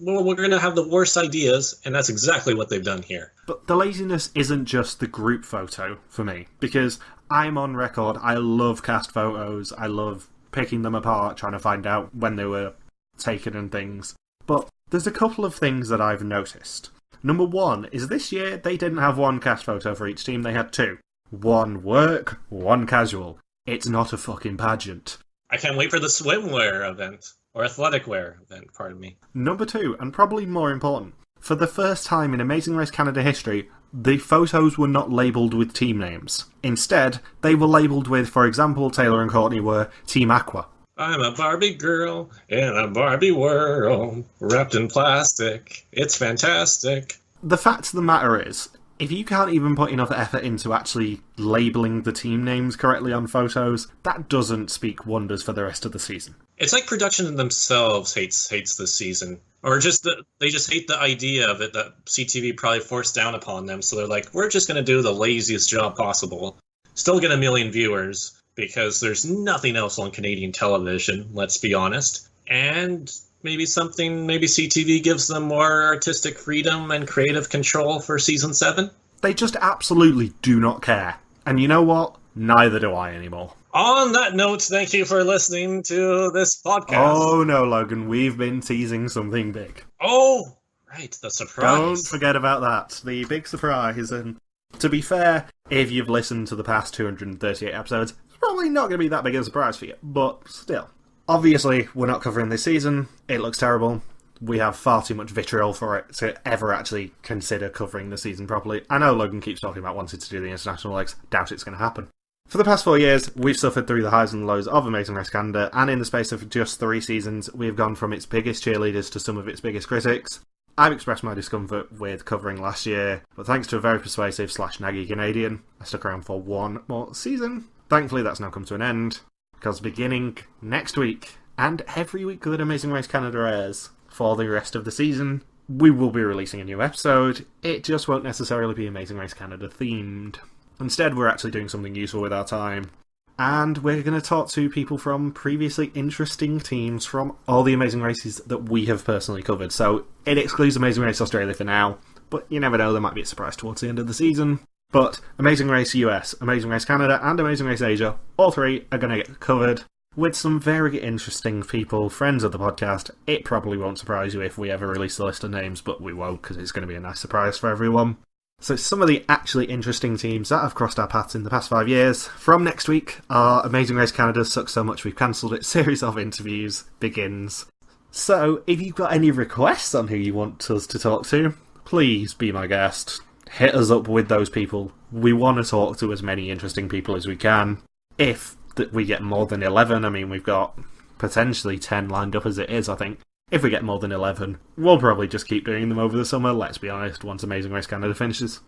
we're gonna have the worst ideas, and that's exactly what they've done here. But the laziness isn't just the group photo for me, because I'm on record, I love cast photos, I love picking them apart, trying to find out when they were taken and things. But there's a couple of things that I've noticed. Number one is this year they didn't have one cast photo for each team, they had two. One work, one casual. It's not a fucking pageant. I can't wait for the swimwear event. Or athletic wear event, pardon me. Number two, and probably more important, for the first time in Amazing Race Canada history, the photos were not labelled with team names. Instead, they were labelled with, for example, Taylor and Courtney were Team Aqua. I'm a Barbie girl in a Barbie world, wrapped in plastic. It's fantastic. The fact of the matter is, if you can't even put enough effort into actually labelling the team names correctly on photos, that doesn't speak wonders for the rest of the season. It's like production themselves hates this season. Or they just hate the idea of it that CTV probably forced down upon them, so they're like, we're just going to do the laziest job possible. Still get 1 million viewers, because there's nothing else on Canadian television, let's be honest. And maybe CTV gives them more artistic freedom and creative control for Season 7? They just absolutely do not care. And you know what? Neither do I anymore. On that note, thank you for listening to this podcast. Oh no, Logan, we've been teasing something big. Oh, right, the surprise. Don't forget about that. The big surprise. And to be fair, if you've listened to the past 238 episodes, it's probably not going to be that big a surprise for you. But still. Obviously, we're not covering this season. It looks terrible. We have far too much vitriol for it to ever actually consider covering the season properly. I know Logan keeps talking about wanting to do the international legs. Doubt it's going to happen. For the past 4 years, we've suffered through the highs and lows of Amazing Race Canada, and in the space of just 3 seasons, we've gone from its biggest cheerleaders to some of its biggest critics. I've expressed my discomfort with covering last year, but thanks to a very persuasive /naggy Canadian, I stuck around for one more season. Thankfully, that's now come to an end, because beginning next week, and every week that Amazing Race Canada airs, for the rest of the season, we will be releasing a new episode. It just won't necessarily be Amazing Race Canada themed. Instead, we're actually doing something useful with our time. And we're going to talk to people from previously interesting teams from all the Amazing Races that we have personally covered. So it excludes Amazing Race Australia for now, but you never know, there might be a surprise towards the end of the season. But Amazing Race US, Amazing Race Canada, and Amazing Race Asia, all three are going to get covered with some very interesting people, friends of the podcast. It probably won't surprise you if we ever release the list of names, but we won't, because it's going to be a nice surprise for everyone. So some of the actually interesting teams that have crossed our paths in the past 5 years. From next week, our Amazing Race Canada Sucks So Much We've Cancelled It series of interviews begins. So if you've got any requests on who you want us to talk to, please be my guest. Hit us up with those people. We want to talk to as many interesting people as we can. If we get more than 11, I mean, we've got potentially 10 lined up as it is, I think. If we get more than 11, we'll probably just keep doing them over the summer, let's be honest, once Amazing Race Canada finishes.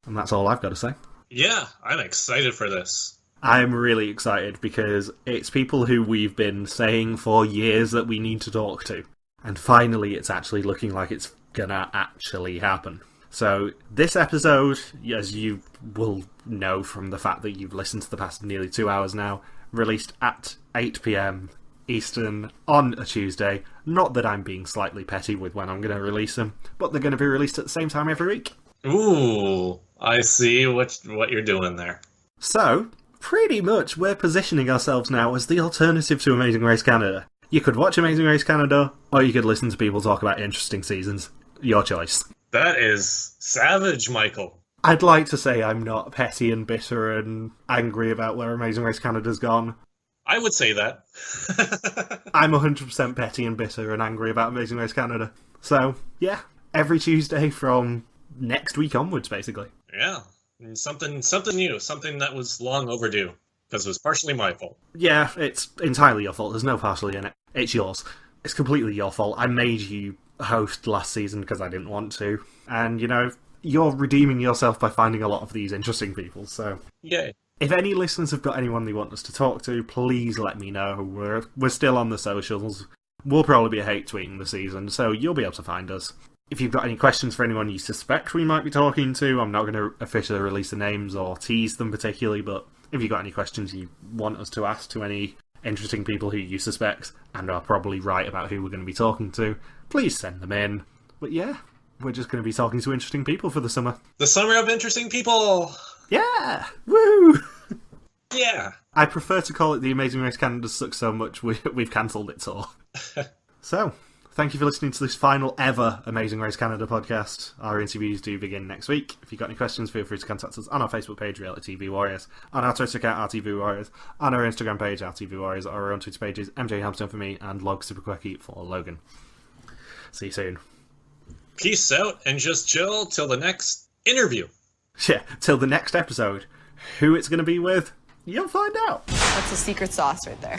And that's all I've got to say. Yeah, I'm excited for this. I'm really excited because it's people who we've been saying for years that we need to talk to. And finally, it's actually looking like it's gonna actually happen. So, this episode, as you will know from the fact that you've listened to the past nearly 2 hours now, released at 8 PM Eastern on a Tuesday. Not that I'm being slightly petty with when I'm going to release them, but they're going to be released at the same time every week. Ooh, I see what you're doing there. So, pretty much we're positioning ourselves now as the alternative to Amazing Race Canada. You could watch Amazing Race Canada, or you could listen to people talk about interesting seasons. Your choice. That is savage, Michael. I'd like to say I'm not petty and bitter and angry about where Amazing Race Canada's gone. I would say that. I'm 100% petty and bitter and angry about Amazing Race Canada. So, yeah, every Tuesday from next week onwards, basically. Yeah, something new, something that was long overdue, because it was partially my fault. Yeah, it's entirely your fault. There's no partially in it. It's yours. It's completely your fault. I made you host last season because I didn't want to. And, you know, you're redeeming yourself by finding a lot of these interesting people, so... Yay. If any listeners have got anyone they want us to talk to, please let me know. We're still on the socials. We'll probably be hate tweeting this season, so you'll be able to find us. If you've got any questions for anyone you suspect we might be talking to, I'm not going to officially release the names or tease them particularly, but if you've got any questions you want us to ask to any interesting people who you suspect, and are probably right about who we're going to be talking to, please send them in. But yeah, we're just going to be talking to interesting people for the summer. The summer of interesting people! Yeah! Woo! Yeah! I prefer to call it the Amazing Race Canada Sucks So Much We've Cancelled It tour. So, thank you for listening to this final ever Amazing Race Canada podcast. Our interviews do begin next week. If you've got any questions, feel free to contact us on our Facebook page, Reality TV Warriors, on our Twitter account, RTV Warriors, on our Instagram page, RTV Warriors, or our own Twitter pages, MJ Hamstone for me, and Log Super Quirky for Logan. See you soon. Peace out, and just chill till the next interview. Yeah, till the next episode. Who it's going to be with, you'll find out. That's the secret sauce right there.